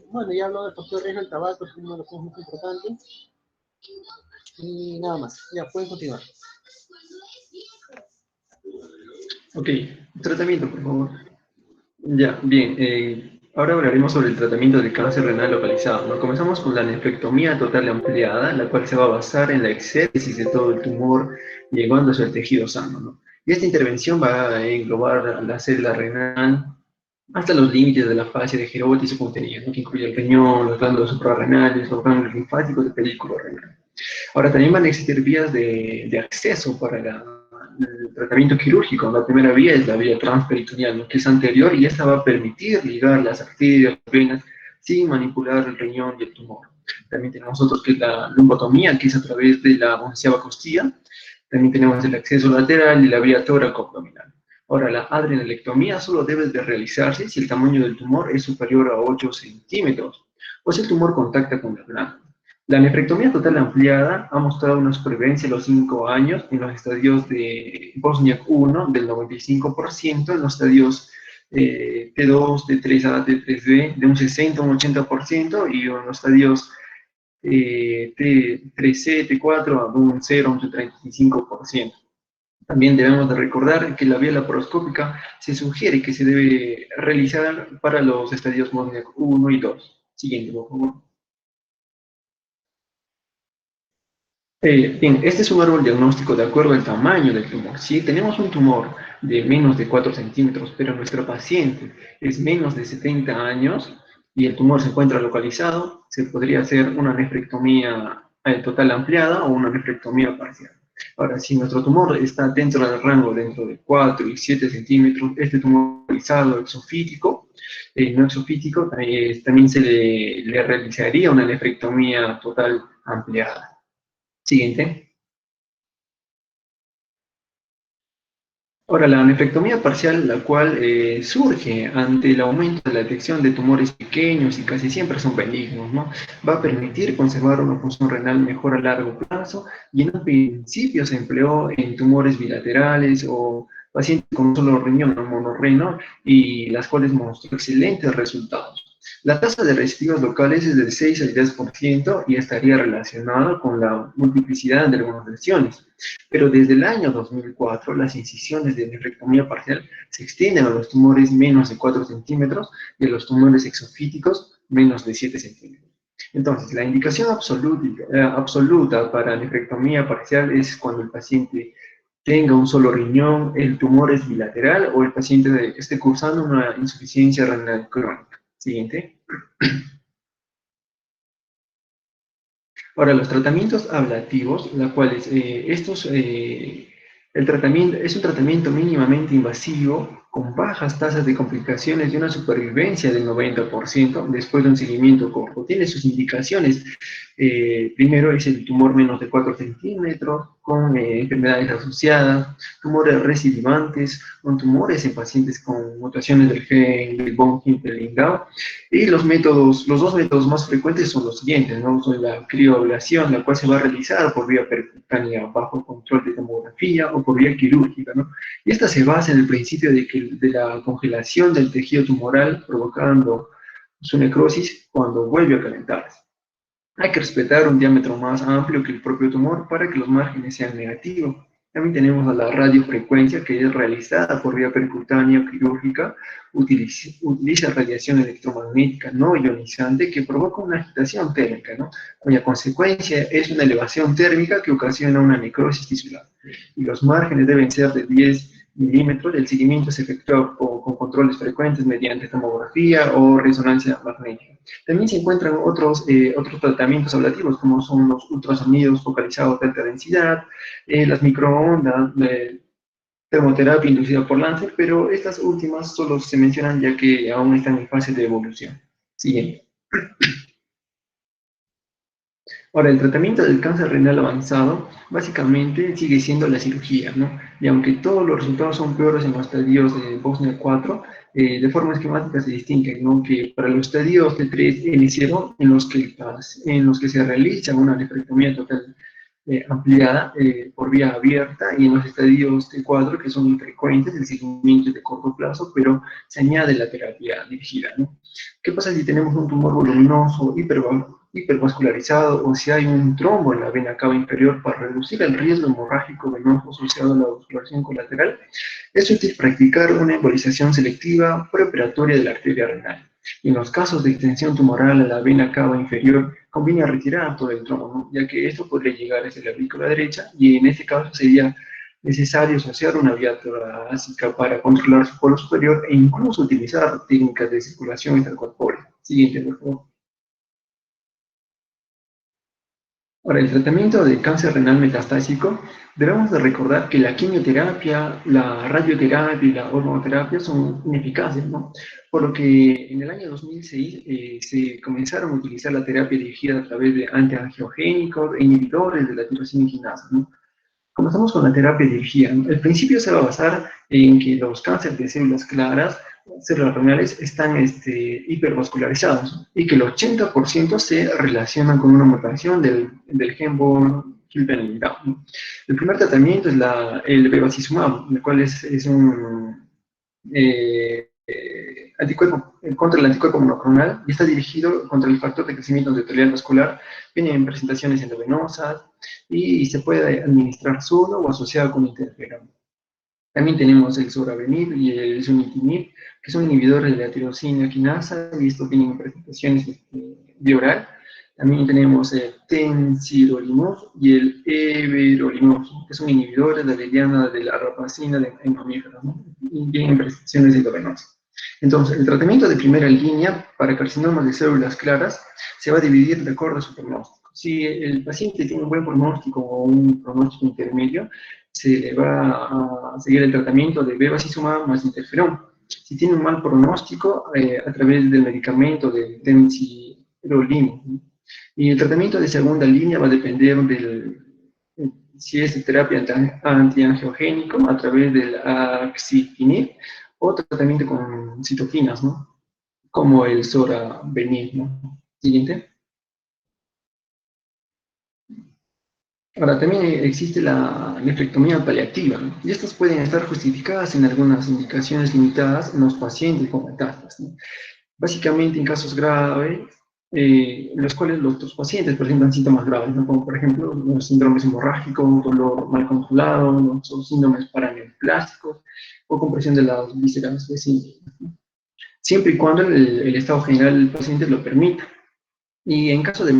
bueno, ya hablo del factor de riesgo del tabaco, es uno de los puntos más importantes. Y nada más, ya pueden continuar. Ok, tratamiento, por favor. Ya, bien. Ahora hablaremos sobre el tratamiento del cáncer renal localizado, ¿no? Comenzamos con la nefrectomía total ampliada, la cual se va a basar en la exéresis de todo el tumor, llegando hacia el tejido sano, ¿no? Y esta intervención va a englobar la célula renal hasta los límites de la fase de Gerot y su contenido, ¿no? Que incluye el riñón, las glándulas suprarrenales, los ganglios linfáticos y el pedículo renal. Ahora, también van a existir vías de acceso para el tratamiento quirúrgico. La primera vía es la vía transperitoneal, ¿no? Que es anterior y esta va a permitir ligar las arterias, las venas, sin manipular el riñón y el tumor. También tenemos nosotros que es la lumbotomía, que es a través de la 11ª costilla. También tenemos el acceso lateral y la vía tóraco-abdominal. Ahora, la adrenalectomía solo debe de realizarse si el tamaño del tumor es superior a 8 centímetros o si el tumor contacta con la glándula. La nefrectomía total ampliada ha mostrado una supervivencia a los 5 años en los estadios de Bosniak 1 del 95%, en los estadios T2, T3A, T3B de un 60 a un 80% y en los estadios T3C, T4 de un 0 a un 35%. También debemos de recordar que la vía laparoscópica se sugiere que se debe realizar para los estadios Bosniak 1 y 2. Siguiente, por favor. Bien, este es un árbol diagnóstico de acuerdo al tamaño del tumor. Si tenemos un tumor de menos de 4 centímetros, pero nuestro paciente es menos de 70 años y el tumor se encuentra localizado, se podría hacer una nefrectomía total ampliada o una nefrectomía parcial. Ahora, si nuestro tumor está dentro del rango, dentro de 4 y 7 centímetros, este tumor localizado exofítico, no exofítico, también se le realizaría una nefrectomía total ampliada. Siguiente. Ahora, la nefrectomía parcial, la cual surge ante el aumento de la detección de tumores pequeños y casi siempre son benignos, ¿no? Va a permitir conservar una función renal mejor a largo plazo y en un principio se empleó en tumores bilaterales o pacientes con un solo riñón, un monorrenal, y las cuales mostró excelentes resultados. La tasa de recidivas locales es del 6 al 10% y estaría relacionada con la multiplicidad de algunas lesiones. Pero desde el año 2004, las incisiones de nefrectomía parcial se extienden a los tumores menos de 4 centímetros y a los tumores exofíticos menos de 7 centímetros. Entonces, la indicación absoluta para nefrectomía parcial es cuando el paciente tenga un solo riñón, el tumor es bilateral o el paciente esté cursando una insuficiencia renal crónica. Siguiente. Ahora, los tratamientos ablativos, los cuales el tratamiento es un tratamiento mínimamente invasivo, con bajas tasas de complicaciones y una supervivencia del 90% después de un seguimiento corto. Tiene sus indicaciones. Primero es el tumor menos de 4 centímetros, con enfermedades asociadas, tumores recidivantes, con tumores en pacientes con mutaciones del gen del von Hippel-Lindau. Y los dos métodos más frecuentes son los siguientes, ¿no? Son la crioablación, la cual se va a realizar por vía percutánea bajo control de tomografía o por vía quirúrgica, ¿no? Y esta se basa en el principio de la congelación del tejido tumoral provocando su necrosis cuando vuelve a calentarse. Hay que respetar un diámetro más amplio que el propio tumor para que los márgenes sean negativos. También tenemos a la radiofrecuencia, que es realizada por vía percutánea o quirúrgica, utiliza radiación electromagnética no ionizante que provoca una agitación térmica, ¿no? Cuya consecuencia es una elevación térmica que ocasiona una necrosis tisular. Y los márgenes deben ser de 10 milímetros. El seguimiento se efectúa con controles frecuentes mediante tomografía o resonancia magnética. También se encuentran otros tratamientos ablativos, como son los ultrasonidos focalizados de alta densidad, las microondas, termoterapia inducida por láser, pero estas últimas solo se mencionan ya que aún están en fase de evolución. Siguiente. Ahora, el tratamiento del cáncer renal avanzado básicamente sigue siendo la cirugía, ¿no? Y aunque todos los resultados son peores en los estadios de Bosnia 4, de forma esquemática se distinguen, ¿no? Que para los estadios de 3 N0, en los que se realiza una nefrectomía total ampliada por vía abierta, y en los estadios T4, que son infrecuentes, el seguimiento es de corto plazo, pero se añade la terapia dirigida, ¿no? ¿Qué pasa si tenemos un tumor voluminoso, hipervascularizado, o si hay un trombo en la vena cava inferior? Para reducir el riesgo hemorrágico venoso asociado a la vascularización colateral, es útil practicar una embolización selectiva preoperatoria de la arteria renal. Y en los casos de extensión tumoral a la vena cava inferior, conviene retirar todo el trombo, ¿no? Ya que esto podría llegar hacia la aurícula derecha, y en este caso sería necesario asociar una vía torácica para controlar su polo superior e incluso utilizar técnicas de circulación intercorpórea. Siguiente, por favor. Ahora, el tratamiento de cáncer renal metastásico, debemos de recordar que la quimioterapia, la radioterapia y la hormonoterapia son ineficaces, ¿no? Por lo que en el año 2006 se comenzaron a utilizar la terapia dirigida a través de antiangiogénicos e inhibidores de la tirosina quinasa, ¿no? Comenzamos con la terapia dirigida. El principio se va a basar en que los cánceres de células claras, células renales, están hipervascularizados y que el 80% se relacionan con una mutación del gen von Hippel-Lindau. El primer tratamiento es el bevacizumab, el cual es un anticuerpo contra el anticuerpo monoclonal y está dirigido contra el factor de crecimiento endotelial vascular. Viene en presentaciones endovenosas y se puede administrar solo o asociado con interferón. También tenemos el sorafenib y el sunitinib, que son inhibidores de la tirosina quinasa, y esto viene en presentaciones de oral. También tenemos el temsirolimus y el everolimus, que son inhibidores de la liana de la rapacina en mamíferos, ¿no? Y vienen en presentaciones endovenosas. Entonces, el tratamiento de primera línea para carcinomas de células claras se va a dividir de acuerdo a su pronóstico. Si el paciente tiene un buen pronóstico o un pronóstico intermedio, se le va a seguir el tratamiento de bevacizumab más interferón. Si tiene un mal pronóstico, a través del medicamento de temsirolimus, ¿no? Y el tratamiento de segunda línea va a depender si es terapia antiangiogénico a través del axitinib o tratamiento con citoquinas, ¿no? Como el sorabenib, ¿no? Siguiente. Ahora, también existe la nefrectomía paliativa, ¿no? Y estas pueden estar justificadas en algunas indicaciones limitadas en los pacientes con metástasis, ¿no? Básicamente en casos graves, en los cuales los pacientes presentan síntomas graves, ¿no? Como por ejemplo los síndromes hemorrágicos, dolor mal controlado, los síndromes paraneoplásticos o compresión de las vísceras vecinas, ¿no? Siempre y cuando el estado general del paciente lo permita. Y en caso de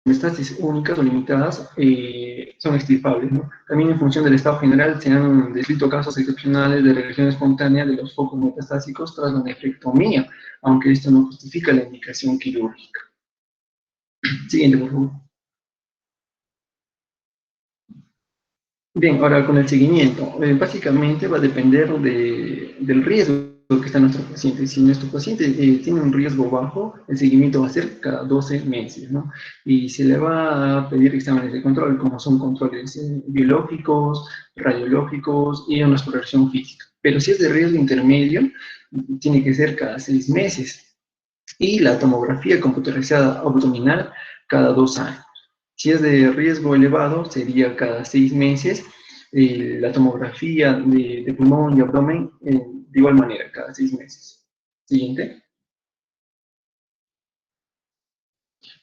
metástasis únicas o limitadas, son extirpables, ¿no? También en función del estado general se han descrito casos excepcionales de regresión espontánea de los focos metastásicos tras la nefrectomía, aunque esto no justifica la indicación quirúrgica. Siguiente, por favor. Bien, ahora con el seguimiento, básicamente va a depender del riesgo que está nuestro paciente. Si nuestro paciente tiene un riesgo bajo, el seguimiento va a ser cada 12 meses, ¿no? Y se le va a pedir exámenes de control, como son controles biológicos, radiológicos y una exploración física. Pero si es de riesgo intermedio, tiene que ser cada 6 meses. Y la tomografía computarizada abdominal cada 2 años. Si es de riesgo elevado, sería cada 6 meses. La tomografía de pulmón y abdomen, de igual manera, cada 6 meses. Siguiente.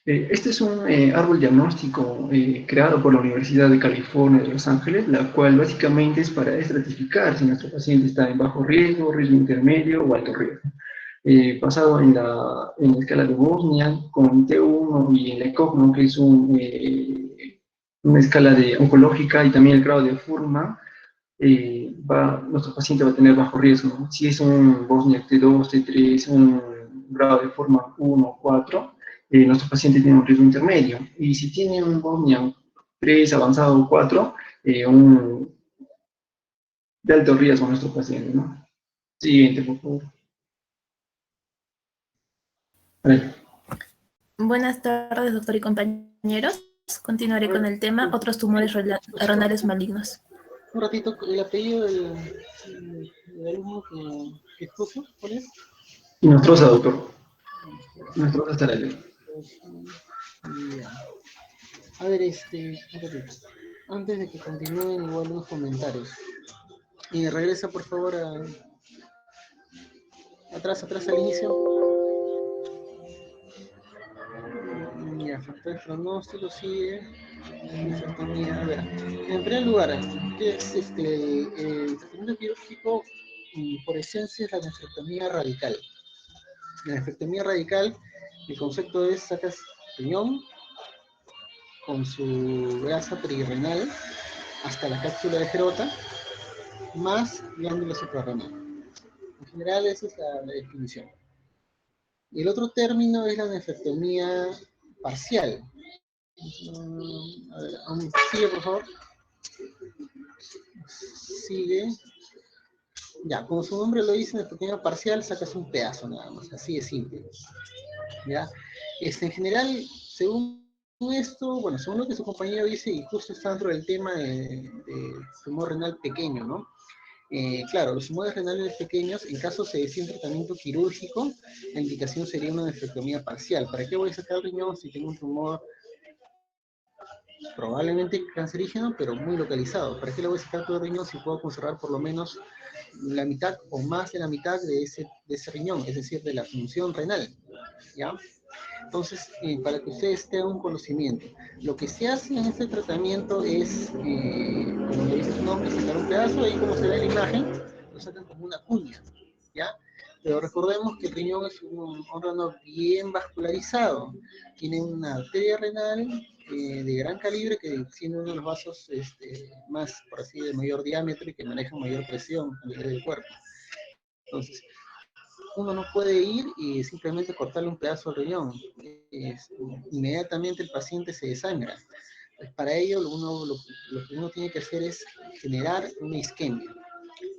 Este es un árbol diagnóstico creado por la Universidad de California de Los Ángeles, la cual básicamente es para estratificar si nuestro paciente está en bajo riesgo, riesgo intermedio o alto riesgo. Basado en la escala de Bosnia, con T1 y el ECOG, ¿no? Que es una escala oncológica, y también el grado de Furman, nuestro paciente va a tener bajo riesgo, ¿no? Si es un Bosnia T2, T3, un grado de Furman 1 o 4, nuestro paciente tiene un riesgo intermedio. Y si tiene un Bosnia 3 avanzado o 4, de alto riesgo nuestro paciente, ¿no? Siguiente, por favor. Buenas tardes, doctor y compañeros. Continuaré con el tema otros tumores renales malignos. Un ratito, el apellido del alumno que expuso, ¿cuál es? Nostroza, doctor. Nostroza estará ahí. Ya. A ver, un ratito. Antes de que continúen, igual unos comentarios. Y regresa, por favor, atrás al inicio. Ya, factor de pronóstico sigue. A ver, en primer lugar, ¿qué es el tratamiento quirúrgico? Por esencia es la nefrectomía radical. La nefrectomía radical, el concepto es sacas riñón con su grasa perirenal hasta la cápsula de Gerota, más glándula suprarrenal. En general, esa es la definición. Y el otro término es la nefrectomía parcial. A ver, sigue, por favor. Sigue. Ya, como su nombre lo dice, nefrectomía parcial, sacas un pedazo nada más, así de simple. ¿Ya? En general, según esto, bueno, según lo que su compañero dice, y justo está dentro del tema de tumor renal pequeño, ¿no? Claro, los tumores renales pequeños, en caso se desee un tratamiento quirúrgico, la indicación sería una nefrectomía parcial. ¿Para qué voy a sacar el riñón si tengo un tumor probablemente cancerígeno, pero muy localizado? ¿Para qué le voy a sacar todo el riñón si puedo conservar por lo menos la mitad o más de la mitad de ese riñón, es decir, de la función renal? ¿Ya? Entonces, para que ustedes tengan un conocimiento, lo que se hace en este tratamiento es, como le dice su nombre, sacar un pedazo, ahí como se ve en la imagen, lo sacan como una cuña, ¿ya? Pero recordemos que el riñón es un órgano bien vascularizado, tiene una arteria renal de gran calibre que tiene uno de los vasos más, por así, de mayor diámetro y que maneja mayor presión a nivel del cuerpo. Entonces, uno no puede ir y simplemente cortarle un pedazo del riñón. Inmediatamente el paciente se desangra. Pues para ello, lo que uno tiene que hacer es generar una isquemia.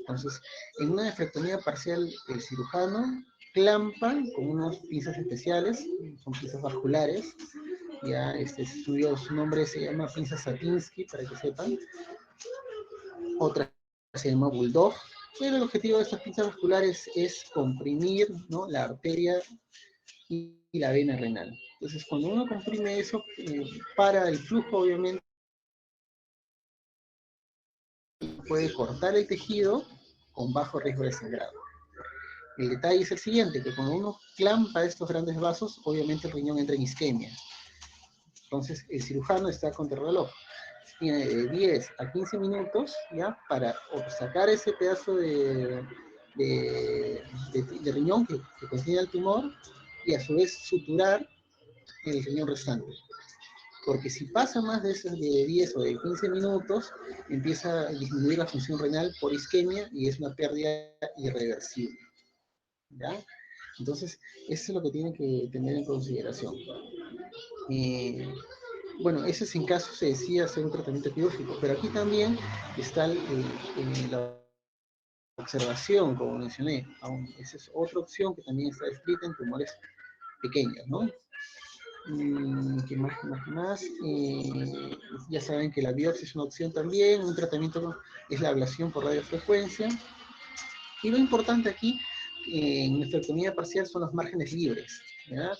Entonces, en una nefrectomía parcial, el cirujano clampa con unas pinzas especiales, son pinzas vasculares. Ya este estudio, su nombre se llama pinza Sapinsky, para que sepan. Otra se llama Bulldog. Pero el objetivo de estas pinzas vasculares es comprimir, ¿no?, la arteria y la vena renal. Entonces, cuando uno comprime eso, para el flujo, obviamente, puede cortar el tejido con bajo riesgo de sangrado. El detalle es el siguiente, que cuando uno clampa estos grandes vasos, obviamente el riñón entra en isquemia. Entonces, el cirujano está contra el reloj. Tiene de 10 a 15 minutos, ¿ya?, para sacar ese pedazo de riñón que contiene el tumor, y a su vez suturar el riñón restante. Porque si pasa más de esos de 10 o de 15 minutos, empieza a disminuir la función renal por isquemia y es una pérdida irreversible. ¿Ya? Entonces, eso es lo que tienen que tener en consideración. Bueno, ese es en caso se decía hacer un tratamiento quirúrgico, pero aquí también está la observación, como mencioné. Esa es otra opción que también está descrita en tumores pequeños, ¿no? ¿Qué más? Ya saben que la biopsia es una opción también, un tratamiento es la ablación por radiofrecuencia. Y lo importante aquí, en nefrectomía parcial, son los márgenes libres, ¿ya?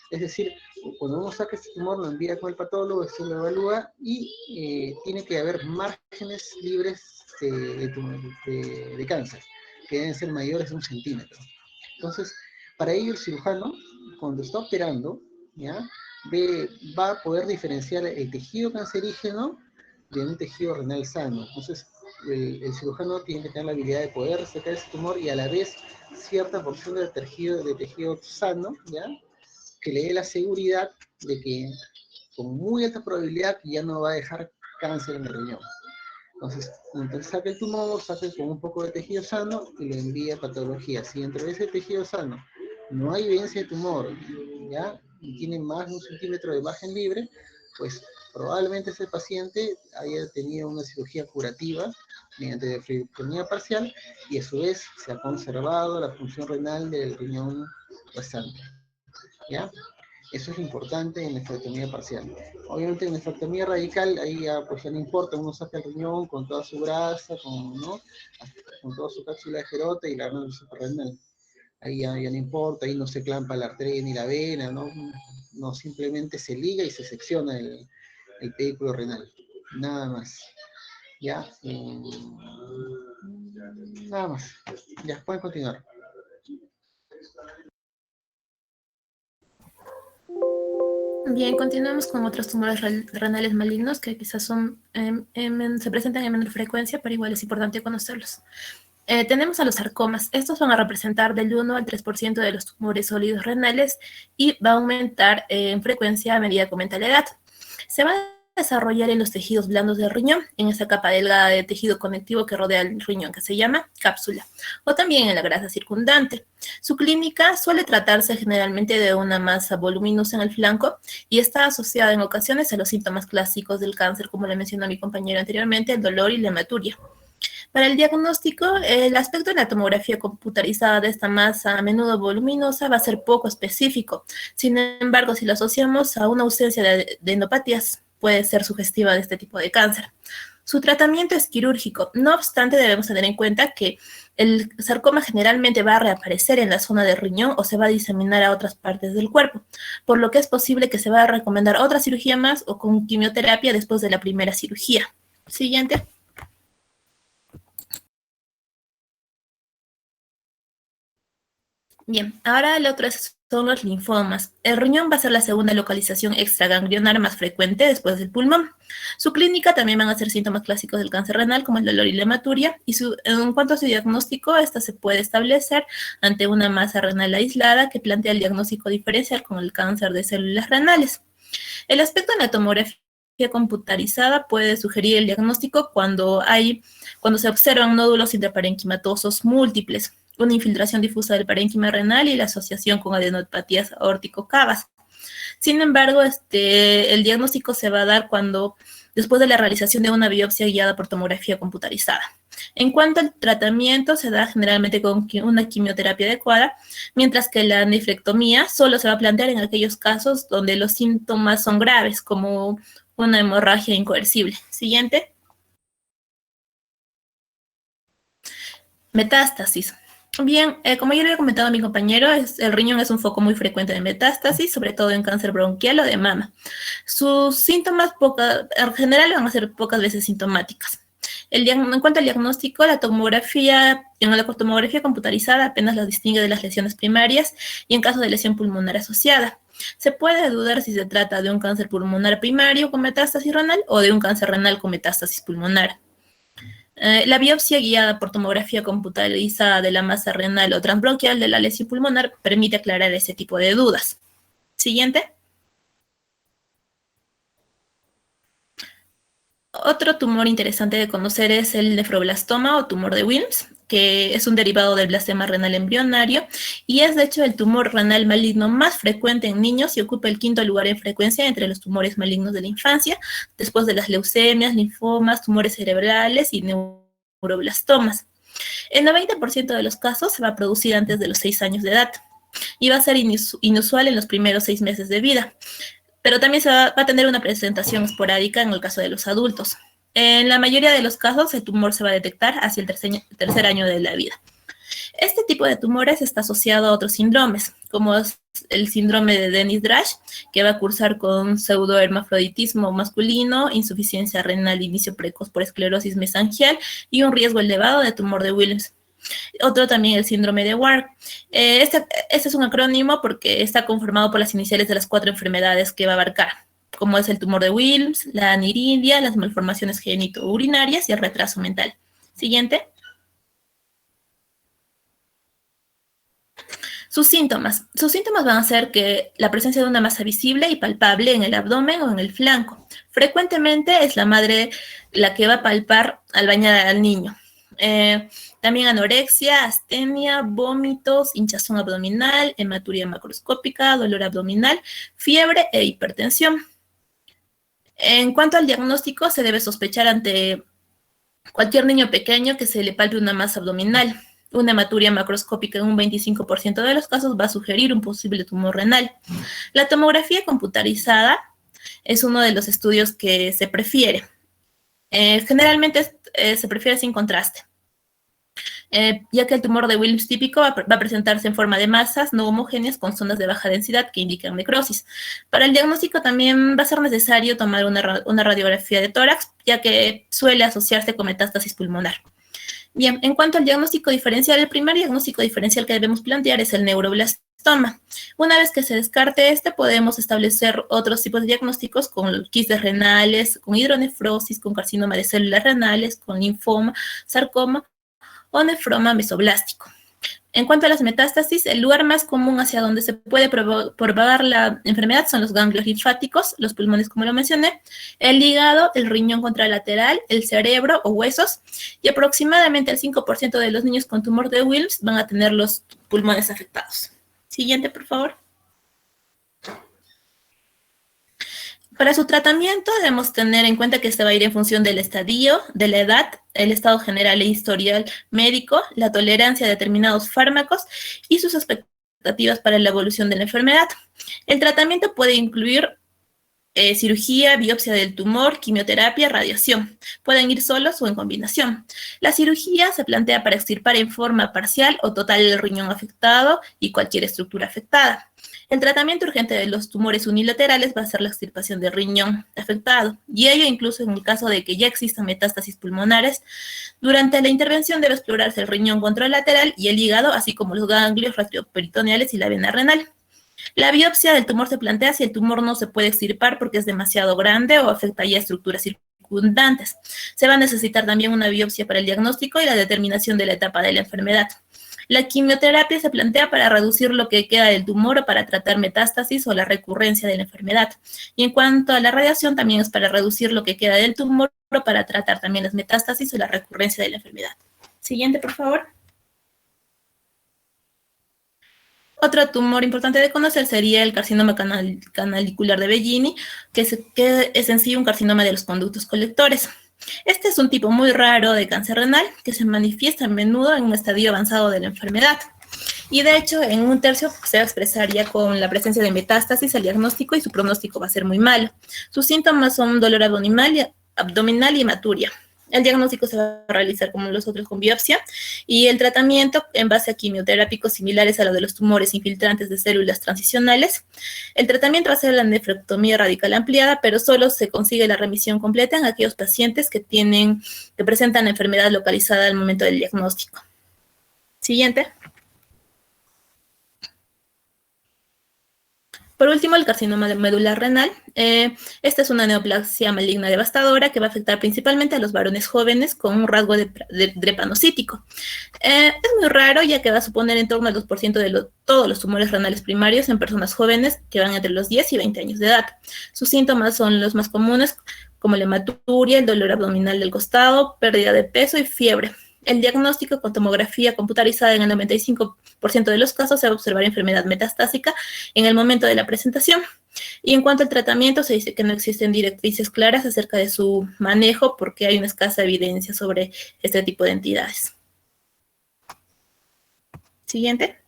Es decir, cuando uno saca este tumor, lo envía con el patólogo, se lo evalúa y tiene que haber márgenes libres de cáncer, que deben ser mayores de 1 centímetro. Entonces, para ello el cirujano, cuando está operando, ¿ya?, va a poder diferenciar el tejido cancerígeno de un tejido renal sano. Entonces, el cirujano tiene que tener la habilidad de poder sacar ese tumor y a la vez cierta porción de tejido sano, ¿ya?, que le dé la seguridad de que con muy alta probabilidad ya no va a dejar cáncer en el riñón. Entonces saca el tumor, saca con un poco de tejido sano y lo envía a patología. Si dentro de ese tejido sano no hay evidencia de tumor, ¿ya?, y tiene más de 1 centímetro de margen libre, pues probablemente ese paciente haya tenido una cirugía curativa mediante nefrectomía parcial y a su vez se ha conservado la función renal del riñón restante. ¿Ya? Eso es lo importante en nefrectomía parcial. Obviamente en nefrectomía radical, ahí ya, pues ya no importa, uno saca el riñón con toda su grasa, ¿no?, con toda su cápsula de Gerota y la glándula suprarrenal. Ahí ya no importa, ahí no se clampa la arteria ni la vena, ¿no? No, simplemente se liga y se secciona el pedículo renal. Nada más. ¿Ya? Nada más. Ya, pueden continuar. Bien, continuamos con otros tumores renales malignos que quizás se presentan en menor frecuencia, pero igual es importante conocerlos. Tenemos a los sarcomas. Estos van a representar del 1 al 3% de los tumores sólidos renales y va a aumentar en frecuencia a medida que aumenta la edad. Se va a desarrollar en los tejidos blandos del riñón, en esa capa delgada de tejido conectivo que rodea el riñón, que se llama cápsula, o también en la grasa circundante. Su clínica suele tratarse generalmente de una masa voluminosa en el flanco y está asociada en ocasiones a los síntomas clásicos del cáncer, como le mencionó mi compañero anteriormente, el dolor y la hematuria. Para el diagnóstico, el aspecto de la tomografía computarizada de esta masa, a menudo voluminosa, va a ser poco específico. Sin embargo, si lo asociamos a una ausencia de endopatías, puede ser sugestiva de este tipo de cáncer. Su tratamiento es quirúrgico. No obstante, debemos tener en cuenta que el sarcoma generalmente va a reaparecer en la zona del riñón o se va a diseminar a otras partes del cuerpo, por lo que es posible que se va a recomendar otra cirugía más o con quimioterapia después de la primera cirugía. Siguiente. Bien, ahora el otro son los linfomas. El riñón va a ser la segunda localización extraganglionar más frecuente después del pulmón. Su clínica también van a ser síntomas clásicos del cáncer renal, como el dolor y la hematuria, y en cuanto a su diagnóstico, esta se puede establecer ante una masa renal aislada que plantea el diagnóstico diferencial con el cáncer de células renales. El aspecto de la tomografía computarizada puede sugerir el diagnóstico cuando se observan nódulos intraparenquimatosos múltiples. una infiltración difusa del parénquima renal y la asociación con adenopatías aórtico-cavas. Sin embargo, el diagnóstico se va a dar después de la realización de una biopsia guiada por tomografía computarizada. En cuanto al tratamiento, se da generalmente con una quimioterapia adecuada, mientras que la nefrectomía solo se va a plantear en aquellos casos donde los síntomas son graves, como una hemorragia incoercible. Siguiente. Metástasis. Bien, como ya le había comentado a mi compañero, el riñón es un foco muy frecuente de metástasis, sobre todo en cáncer bronquial o de mama. Sus síntomas en general van a ser pocas veces sintomáticas. En cuanto al diagnóstico, en la tomografía computarizada apenas las distingue de las lesiones primarias y en caso de lesión pulmonar asociada. Se puede dudar si se trata de un cáncer pulmonar primario con metástasis renal o de un cáncer renal con metástasis pulmonar. La biopsia guiada por tomografía computarizada de la masa renal o transbronquial de la lesión pulmonar permite aclarar ese tipo de dudas. Siguiente. Otro tumor interesante de conocer es el nefroblastoma o tumor de Wilms, que es un derivado del blastema renal embrionario y es de hecho el tumor renal maligno más frecuente en niños y ocupa el 5º lugar en frecuencia entre los tumores malignos de la infancia, después de las leucemias, linfomas, tumores cerebrales y neuroblastomas. El 90% de los casos se va a producir antes de los 6 años de edad y va a ser inusual en los primeros 6 meses de vida. Pero también va a tener una presentación esporádica en el caso de los adultos. En la mayoría de los casos, el tumor se va a detectar hacia el tercer año de la vida. Este tipo de tumores está asociado a otros síndromes, como es el síndrome de Dennis-Drash, que va a cursar con pseudohermafroditismo masculino, insuficiencia renal de inicio precoz por esclerosis mesangial y un riesgo elevado de tumor de Wilms. Otro también el síndrome de Wark. Este es un acrónimo porque está conformado por las iniciales de las 4 enfermedades que va a abarcar, como es el tumor de Wilms, la aniridia, las malformaciones genitourinarias y el retraso mental. Siguiente. Sus síntomas. Sus síntomas van a ser que la presencia de una masa visible y palpable en el abdomen o en el flanco. Frecuentemente es la madre la que va a palpar al bañar al niño. También anorexia, astenia, vómitos, hinchazón abdominal, hematuria macroscópica, dolor abdominal, fiebre e hipertensión. En cuanto al diagnóstico, se debe sospechar ante cualquier niño pequeño que se le palpe una masa abdominal. Una hematuria macroscópica en un 25% de los casos va a sugerir un posible tumor renal. La tomografía computarizada es uno de los estudios que se prefiere. Generalmente se prefiere sin contraste. Ya que el tumor de Wilms típico va a presentarse en forma de masas no homogéneas con zonas de baja densidad que indican necrosis. Para el diagnóstico también va a ser necesario tomar una radiografía de tórax, ya que suele asociarse con metástasis pulmonar. Bien, en cuanto al diagnóstico diferencial, el primer diagnóstico diferencial que debemos plantear es el neuroblastoma. Una vez que se descarte podemos establecer otros tipos de diagnósticos con quistes renales, con hidronefrosis, con carcinoma de células renales, con linfoma, sarcoma o nefroma mesoblástico. En cuanto a las metástasis, el lugar más común hacia donde se puede propagar la enfermedad son los ganglios linfáticos, los pulmones, como lo mencioné, el hígado, el riñón contralateral, el cerebro o huesos, y aproximadamente el 5% de los niños con tumor de Wilms van a tener los pulmones afectados. Siguiente, por favor. Para su tratamiento debemos tener en cuenta que este va a ir en función del estadio, de la edad, el estado general e historial médico, la tolerancia a determinados fármacos y sus expectativas para la evolución de la enfermedad. El tratamiento puede incluir cirugía, biopsia del tumor, quimioterapia, radiación. Pueden ir solos o en combinación. La cirugía se plantea para extirpar en forma parcial o total el riñón afectado y cualquier estructura afectada. El tratamiento urgente de los tumores unilaterales va a ser la extirpación del riñón afectado, y ello incluso en el caso de que ya existan metástasis pulmonares. Durante la intervención debe explorarse el riñón contralateral y el hígado, así como los ganglios retroperitoneales y la vena renal. La biopsia del tumor se plantea si el tumor no se puede extirpar porque es demasiado grande o afecta ya estructuras circundantes. Se va a necesitar también una biopsia para el diagnóstico y la determinación de la etapa de la enfermedad. La quimioterapia se plantea para reducir lo que queda del tumor o para tratar metástasis o la recurrencia de la enfermedad. Y en cuanto a la radiación, también es para reducir lo que queda del tumor o para tratar también las metástasis o la recurrencia de la enfermedad. Siguiente, por favor. Otro tumor importante de conocer sería el carcinoma canalicular de Bellini, que es en sí un carcinoma de los conductos colectores. Este es un tipo muy raro de cáncer renal que se manifiesta a menudo en un estadio avanzado de la enfermedad. Y de hecho, en un tercio se expresaría con la presencia de metástasis al diagnóstico y su pronóstico va a ser muy malo. Sus síntomas son dolor abdominal y hematuria. El diagnóstico se va a realizar como los otros con biopsia y el tratamiento en base a quimioterápicos similares a lo de los tumores infiltrantes de células transicionales. El tratamiento va a ser la nefrectomía radical ampliada, pero solo se consigue la remisión completa en aquellos pacientes que presentan enfermedad localizada al momento del diagnóstico. Siguiente. Por último, el carcinoma de médula renal. Esta es una neoplasia maligna devastadora que va a afectar principalmente a los varones jóvenes con un rasgo de drepanocítico. Es muy raro, ya que va a suponer en torno al 2% de todos los tumores renales primarios en personas jóvenes que van entre los 10 y 20 años de edad. Sus síntomas son los más comunes, como la hematuria, el dolor abdominal del costado, pérdida de peso y fiebre. El diagnóstico con tomografía computarizada en el 95% de los casos se va a observar enfermedad metastásica en el momento de la presentación. Y en cuanto al tratamiento, se dice que no existen directrices claras acerca de su manejo porque hay una escasa evidencia sobre este tipo de entidades. Siguiente.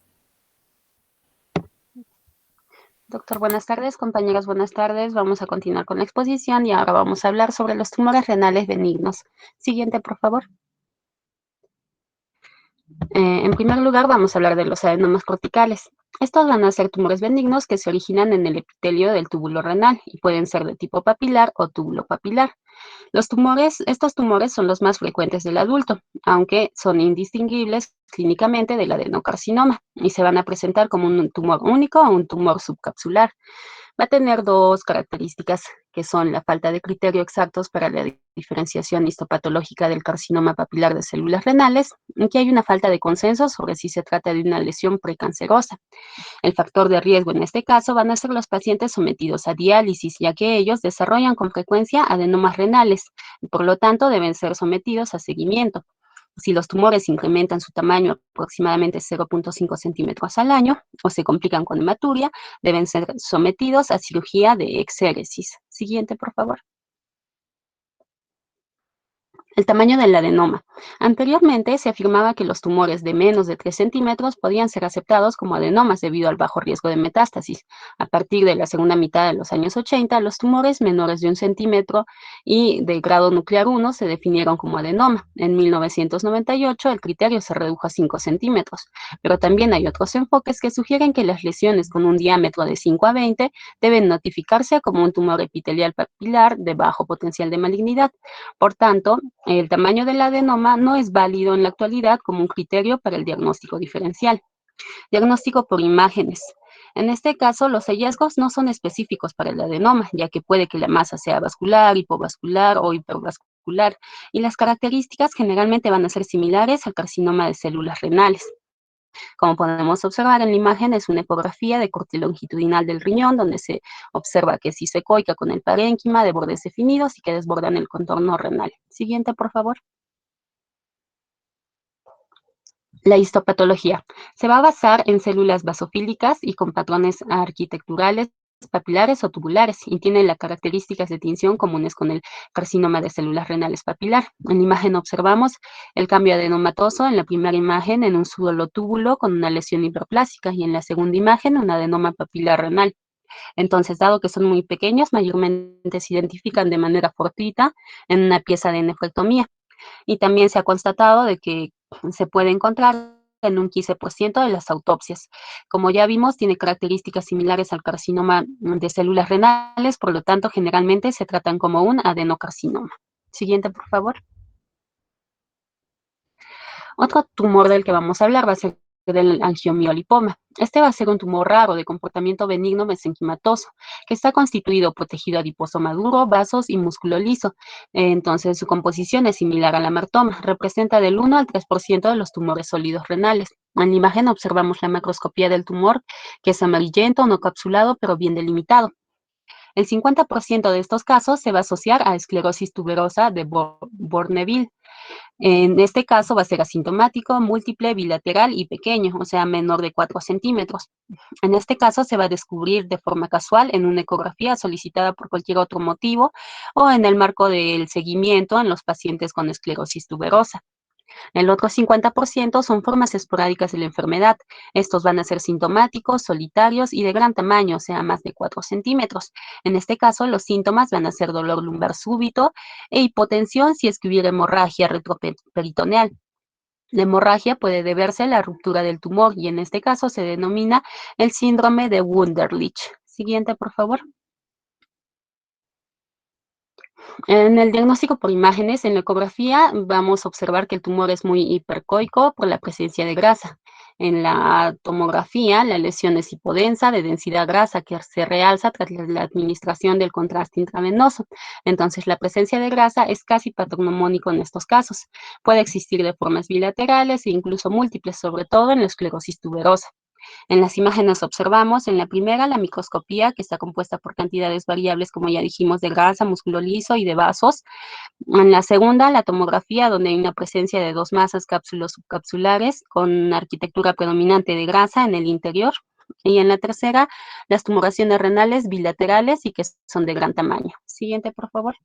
Doctor, buenas tardes. Compañeros, buenas tardes. Vamos a continuar con la exposición y ahora vamos a hablar sobre los tumores renales benignos. Siguiente, por favor. En primer lugar, vamos a hablar de los adenomas corticales. Estos van a ser tumores benignos que se originan en el epitelio del túbulo renal y pueden ser de tipo papilar o túbulo papilar. Estos tumores son los más frecuentes del adulto, aunque son indistinguibles clínicamente del adenocarcinoma y se van a presentar como un tumor único o un tumor subcapsular. Va a tener dos características que son la falta de criterios exactos para la diferenciación histopatológica del carcinoma papilar de células renales y que hay una falta de consenso sobre si se trata de una lesión precancerosa. El factor de riesgo en este caso van a ser los pacientes sometidos a diálisis, ya que ellos desarrollan con frecuencia adenomas renales y por lo tanto deben ser sometidos a seguimiento. Si los tumores incrementan su tamaño aproximadamente 0.5 centímetros al año o se complican con hematuria, deben ser sometidos a cirugía de exéresis. Siguiente, por favor. El tamaño del adenoma. Anteriormente se afirmaba que los tumores de menos de 3 centímetros podían ser aceptados como adenomas debido al bajo riesgo de metástasis. A partir de la segunda mitad de los años 80, los tumores menores de 1 centímetro y de grado nuclear 1 se definieron como adenoma. En 1998 el criterio se redujo a 5 centímetros, pero también hay otros enfoques que sugieren que las lesiones con un diámetro de 5 a 20 deben notificarse como un tumor epitelial papilar de bajo potencial de malignidad. Por tanto, el tamaño del adenoma no es válido en la actualidad como un criterio para el diagnóstico diferencial. Diagnóstico por imágenes. En este caso, los hallazgos no son específicos para el adenoma, ya que puede que la masa sea vascular, hipovascular o hipervascular, y las características generalmente van a ser similares al carcinoma de células renales. Como podemos observar en la imagen, es una ecografía de corte longitudinal del riñón, donde se observa que es cistoecoica con el parénquima de bordes definidos y que desbordan el contorno renal. Siguiente, por favor. La histopatología se va a basar en células basofílicas y con patrones arquitecturales papilares o tubulares y tienen las características de tinción comunes con el carcinoma de células renales papilar. En la imagen observamos el cambio adenomatoso en la primera imagen en un solo túbulo con una lesión hiperplásica y en la segunda imagen un adenoma papilar renal. Entonces, dado que son muy pequeños, mayormente se identifican de manera fortuita en una pieza de nefrectomía. Y también se ha constatado de que se puede encontrar en un 15% de las autopsias. Como ya vimos, tiene características similares al carcinoma de células renales, por lo tanto, generalmente se tratan como un adenocarcinoma. Siguiente, por favor. Otro tumor del que vamos a hablar va a ser del angiomiolipoma. Este va a ser un tumor raro de comportamiento benigno mesenquimatoso, que está constituido por tejido adiposo maduro, vasos y músculo liso. Entonces, su composición es similar al amartoma. Representa del 1 al 3% de los tumores sólidos renales. En la imagen observamos la macroscopía del tumor, que es amarillento, no capsulado, pero bien delimitado. El 50% de estos casos se va a asociar a esclerosis tuberosa de Bourneville. En este caso va a ser asintomático, múltiple, bilateral y pequeño, o sea, menor de 4 centímetros. En este caso se va a descubrir de forma casual en una ecografía solicitada por cualquier otro motivo o en el marco del seguimiento en los pacientes con esclerosis tuberosa. El otro 50% son formas esporádicas de la enfermedad. Estos van a ser sintomáticos, solitarios y de gran tamaño, o sea, más de 4 centímetros. En este caso, los síntomas van a ser dolor lumbar súbito e hipotensión si es que hubiera hemorragia retroperitoneal. La hemorragia puede deberse a la ruptura del tumor y en este caso se denomina el síndrome de Wunderlich. Siguiente, por favor. En el diagnóstico por imágenes, en la ecografía, vamos a observar que el tumor es muy hipercoico por la presencia de grasa. En la tomografía, la lesión es hipodensa, de densidad grasa, que se realza tras la administración del contraste intravenoso. Entonces, la presencia de grasa es casi patognomónico en estos casos. Puede existir de formas bilaterales e incluso múltiples, sobre todo en la esclerosis tuberosa. En las imágenes observamos en la primera la microscopía, que está compuesta por cantidades variables, como ya dijimos, de grasa, músculo liso y de vasos. En la segunda, la tomografía, donde hay una presencia de dos masas cápsulo-subcapsulares con arquitectura predominante de grasa en el interior. Y en la tercera, las tumoraciones renales bilaterales y que son de gran tamaño. Siguiente, por favor.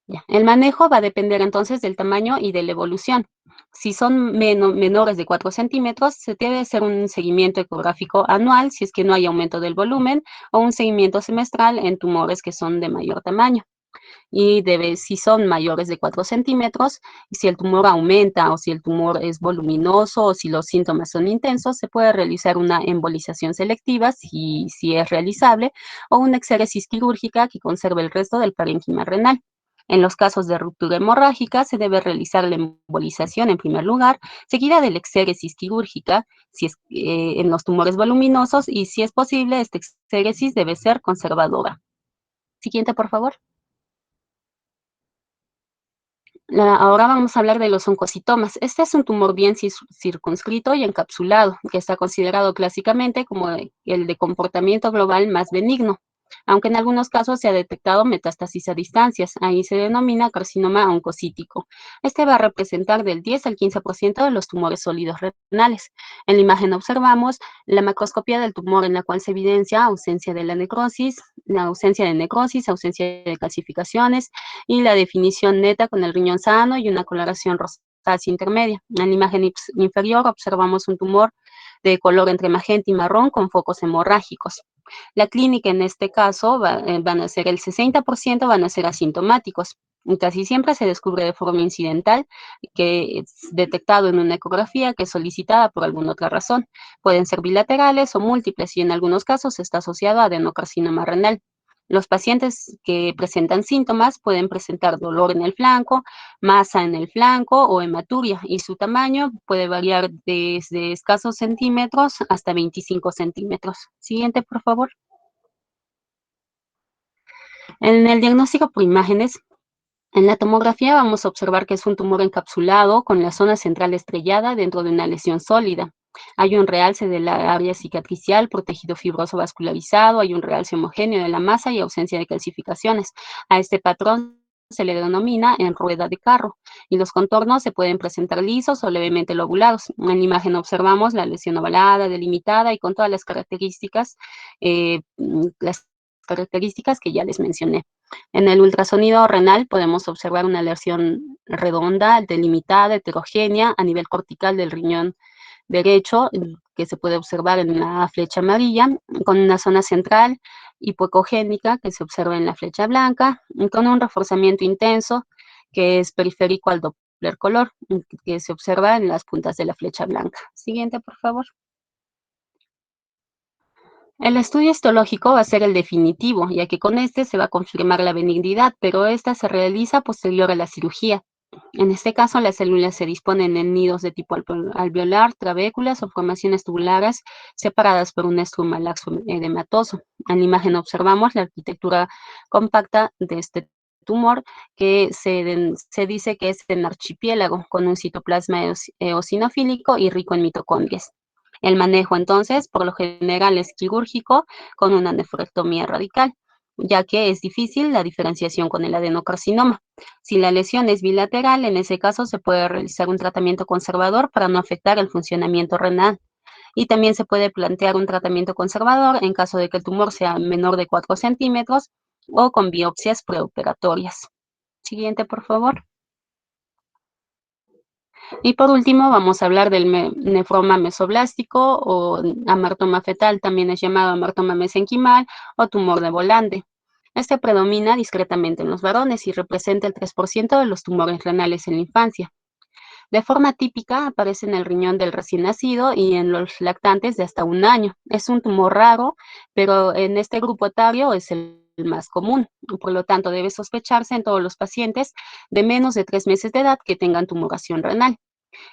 Ya. El manejo va a depender entonces del tamaño y de la evolución. Si son menores de 4 centímetros, se debe hacer un seguimiento ecográfico anual si es que no hay aumento del volumen o un seguimiento semestral en tumores que son de mayor tamaño. Y si son mayores de 4 centímetros, si el tumor aumenta o si el tumor es voluminoso o si los síntomas son intensos, se puede realizar una embolización selectiva si es realizable o una exéresis quirúrgica que conserve el resto del parénquima renal. En los casos de ruptura hemorrágica, se debe realizar la embolización en primer lugar, seguida de la exéresis quirúrgica, si es, en los tumores voluminosos, y si es posible, esta exéresis debe ser conservadora. Siguiente, por favor. Ahora vamos a hablar de los oncocitomas. Este es un tumor bien circunscrito y encapsulado, que está considerado clásicamente como el de comportamiento global más benigno, aunque en algunos casos se ha detectado metástasis a distancias. Ahí se denomina carcinoma oncocítico. Este va a representar del 10 al 15% de los tumores sólidos renales. En la imagen observamos la macroscopía del tumor, en la cual se evidencia ausencia de la necrosis, ausencia de calcificaciones y la definición neta con el riñón sano y una coloración rosácea intermedia. En la imagen inferior observamos un tumor de color entre magenta y marrón con focos hemorrágicos. La clínica en este caso van a ser el 60% van a ser asintomáticos. Y casi siempre se descubre de forma incidental, que es detectado en una ecografía que es solicitada por alguna otra razón. Pueden ser bilaterales o múltiples y en algunos casos está asociado a adenocarcinoma renal. Los pacientes que presentan síntomas pueden presentar dolor en el flanco, masa en el flanco o hematuria, y su tamaño puede variar desde escasos centímetros hasta 25 centímetros. Siguiente, por favor. En el diagnóstico por imágenes, en la tomografía vamos a observar que es un tumor encapsulado con la zona central estrellada dentro de una lesión sólida. Hay un realce de la área cicatricial por tejido fibroso vascularizado, hay un realce homogéneo de la masa y ausencia de calcificaciones. A este patrón se le denomina en rueda de carro, y los contornos se pueden presentar lisos o levemente lobulados. En la imagen observamos la lesión ovalada, delimitada y con todas las características que ya les mencioné. En el ultrasonido renal podemos observar una lesión redonda, delimitada, heterogénea a nivel cortical del riñón derecho, que se puede observar en la flecha amarilla, con una zona central hipoecogénica que se observa en la flecha blanca, y con un reforzamiento intenso que es periférico al Doppler color, que se observa en las puntas de la flecha blanca. Siguiente, por favor. El estudio histológico va a ser el definitivo, ya que con este se va a confirmar la benignidad, pero esta se realiza posterior a la cirugía. En este caso, las células se disponen en nidos de tipo alveolar, trabéculas o formaciones tubulares separadas por un estruma laxo edematoso. En la imagen observamos la arquitectura compacta de este tumor, que se dice que es en archipiélago, con un citoplasma eosinofílico y rico en mitocondrias. El manejo, entonces, por lo general es quirúrgico con una nefrectomía radical. ya que es difícil la diferenciación con el adenocarcinoma. Si la lesión es bilateral, en ese caso se puede realizar un tratamiento conservador para no afectar el funcionamiento renal. Y también se puede plantear un tratamiento conservador en caso de que el tumor sea menor de 4 centímetros o con biopsias preoperatorias. Siguiente, por favor. Y por último, vamos a hablar del nefroma mesoblástico o amartoma fetal, también es llamado amartoma mesenquimal o tumor de Bolande. Este predomina discretamente en los varones y representa el 3% de los tumores renales en la infancia. De forma típica aparece en el riñón del recién nacido y en los lactantes de hasta 1 año. Es un tumor raro, pero en este grupo etario es el más común. Por lo tanto, debe sospecharse en todos los pacientes de menos de 3 meses de edad que tengan tumoración renal.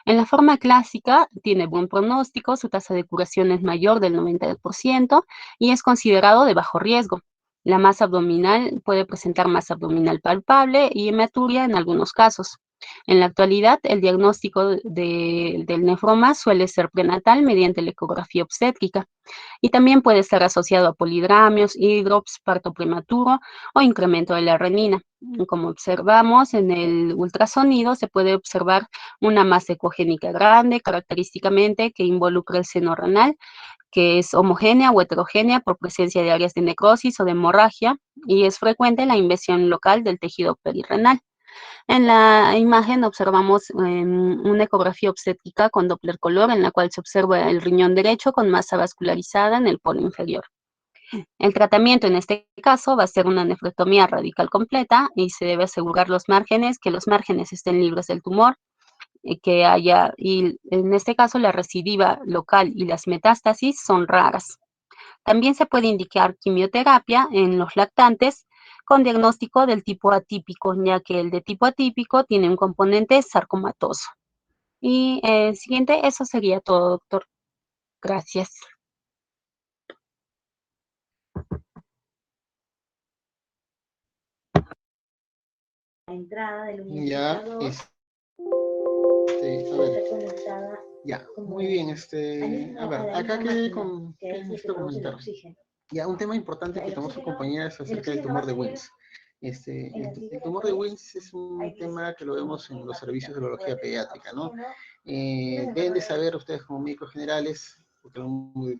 En la forma clásica tiene buen pronóstico, su tasa de curación es mayor del 90% y es considerado de bajo riesgo. La masa abdominal puede presentar masa abdominal palpable y hematuria en algunos casos. En la actualidad, el diagnóstico del nefroma suele ser prenatal mediante la ecografía obstétrica y también puede estar asociado a polidramios, hidrops, parto prematuro o incremento de la renina. Como observamos en el ultrasonido, se puede observar una masa ecogénica grande, característicamente que involucra el seno renal, que es homogénea o heterogénea por presencia de áreas de necrosis o de hemorragia, y es frecuente la invasión local del tejido perirrenal. En la imagen observamos una ecografía obstétrica con Doppler color en la cual se observa el riñón derecho con masa vascularizada en el polo inferior. El tratamiento en este caso va a ser una nefrectomía radical completa y se debe asegurar que los márgenes estén libres del tumor, y en este caso la recidiva local y las metástasis son raras. También se puede indicar quimioterapia en los lactantes con diagnóstico del tipo atípico, ya que el de tipo atípico tiene un componente sarcomatoso. Y siguiente, eso sería todo, doctor. Gracias. La entrada del Ya, unificador a ver, está conectada ya, como muy bien, a a ver, la acá misma quedé máquina, con, que ¿qué es el que necesito produce el comentar? oxígeno. Ya, un tema importante El que tomó su oxígeno, compañera es el acerca del oxígeno va tumor a de salir Wilms. en las El vísceras tumor de 3, Wilms es un ahí tema dice que lo vemos en los servicios de urología pediátrica, ¿no? oxígeno, Deben de saber ustedes como médicos generales, porque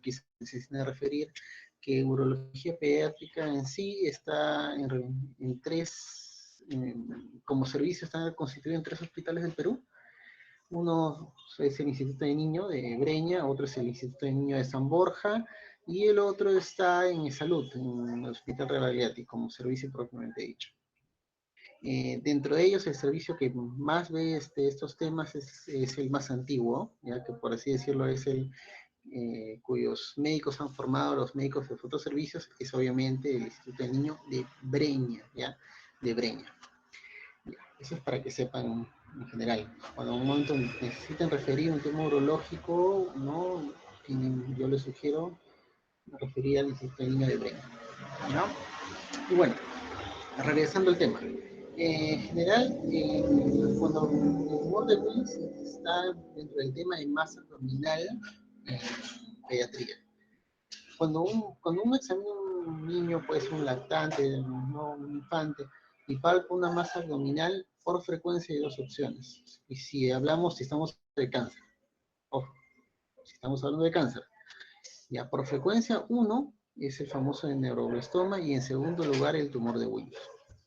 quizás se necesitan referir, que urología pediátrica en sí está en tres, como servicio está constituido en 3 hospitales del Perú. Uno es el Instituto de Niño de Breña, otro es el Instituto de Niño de San Borja, y el otro está en Salud, en el Hospital Rebagliati, como servicio propiamente dicho. Dentro de ellos, el servicio que más ve estos temas es el más antiguo, ya que por así decirlo es el cuyos médicos han formado los médicos de fotoservicios, es obviamente el Instituto de Niño de Breña, ¿ya? De Breña. Ya, eso es para que sepan en general. Cuando en un momento necesiten referir un tema urológico, ¿no? Yo les sugiero referir al Instituto de Niño de Breña, ¿no? Y bueno, regresando al tema. En general, cuando el tumor de Wills está dentro del tema de masa abdominal en pediatría. Cuando uno examina un niño, puede ser un lactante, no un infante, y palpa una masa abdominal, por frecuencia hay 2 opciones. Y si estamos de cáncer, ojo, si estamos hablando de cáncer, ya por frecuencia, uno es el famoso neuroblastoma y en segundo lugar el tumor de Wills.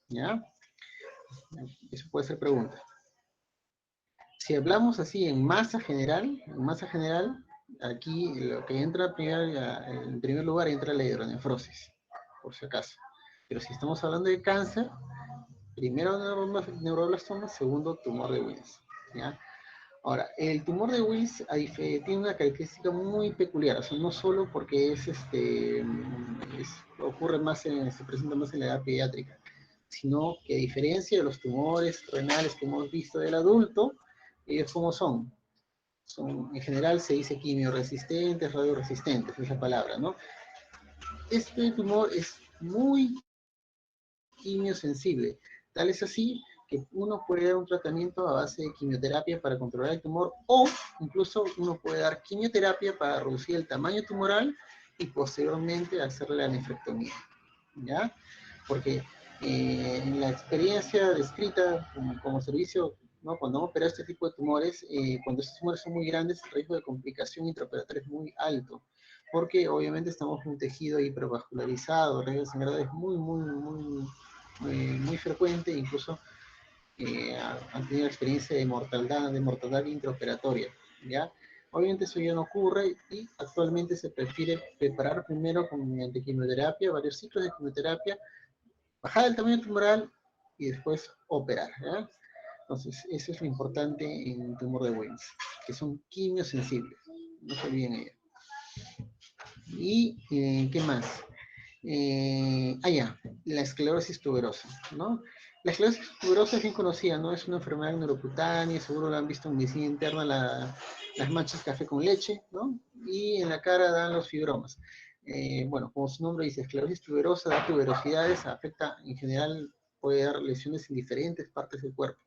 ¿Ya? Eso puede ser pregunta. Si hablamos así en masa general, aquí lo que entra en primer lugar entra la hidronefrosis, por si acaso. Pero si estamos hablando de cáncer, primero neuroblastoma, segundo tumor de Wills. ¿Ya? Ahora, el tumor de Wills tiene una característica muy peculiar, o sea, no solo porque ocurre se presenta más en la edad pediátrica, sino que a diferencia de los tumores renales que hemos visto del adulto, ellos como son en general se dice quimioresistentes, radioresistentes, es la palabra, ¿no? Este tumor es muy quimiosensible, tal es así que uno puede dar un tratamiento a base de quimioterapia para controlar el tumor, o incluso uno puede dar quimioterapia para reducir el tamaño tumoral y posteriormente hacerle la nefrectomía, ¿ya? porque en la experiencia descrita como servicio, ¿no? Cuando hemos operado este tipo de tumores, cuando estos tumores son muy grandes, el riesgo de complicación intraoperatoria es muy alto, porque obviamente estamos en un tejido hipervascularizado, el riesgo de sangrado es muy frecuente, incluso han tenido experiencia de mortandad intraoperatoria, ¿ya? Obviamente eso ya no ocurre y actualmente se prefiere preparar primero mediante quimioterapia, varios ciclos de quimioterapia, bajar el tamaño tumoral y después operar, ¿ya? Entonces, eso es lo importante en el tumor de Wilms, que son quimiosensibles, no se olviden ello. ¿Y qué más? Ya, la esclerosis tuberosa, ¿no? La esclerosis tuberosa es bien conocida, ¿no? Es una enfermedad neurocutánea, seguro lo han visto en medicina interna, las manchas café con leche, ¿no? Y en la cara dan los fibromas. Bueno, como su nombre dice, esclerosis tuberosa da tuberosidades, afecta en general, puede dar lesiones en diferentes partes del cuerpo.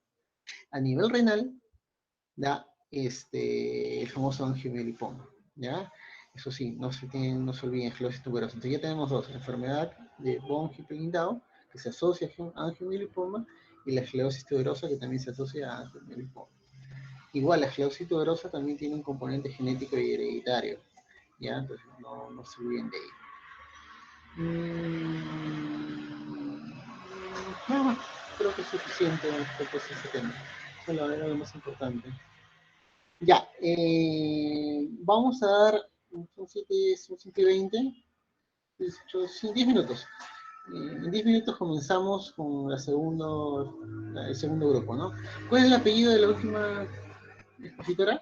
A nivel renal, da el famoso angiomielipoma, ¿ya? Eso sí, no se olviden esclerosis tuberosa. Entonces ya tenemos dos, la enfermedad de von Hippel-Lindau, que se asocia a angiomielipoma, y la esclerosis tuberosa, que también se asocia a angiomielipoma. Igual, la esclerosis tuberosa también tiene un componente genético y hereditario, ¿ya? Entonces no se olviden de ello. No, creo que es suficiente respecto a ese tema. Eso era lo más importante. Ya, vamos a dar, son 7:20, 10 minutos. En 10 minutos comenzamos con el segundo grupo, ¿no? ¿Cuál es el apellido de la última expositora?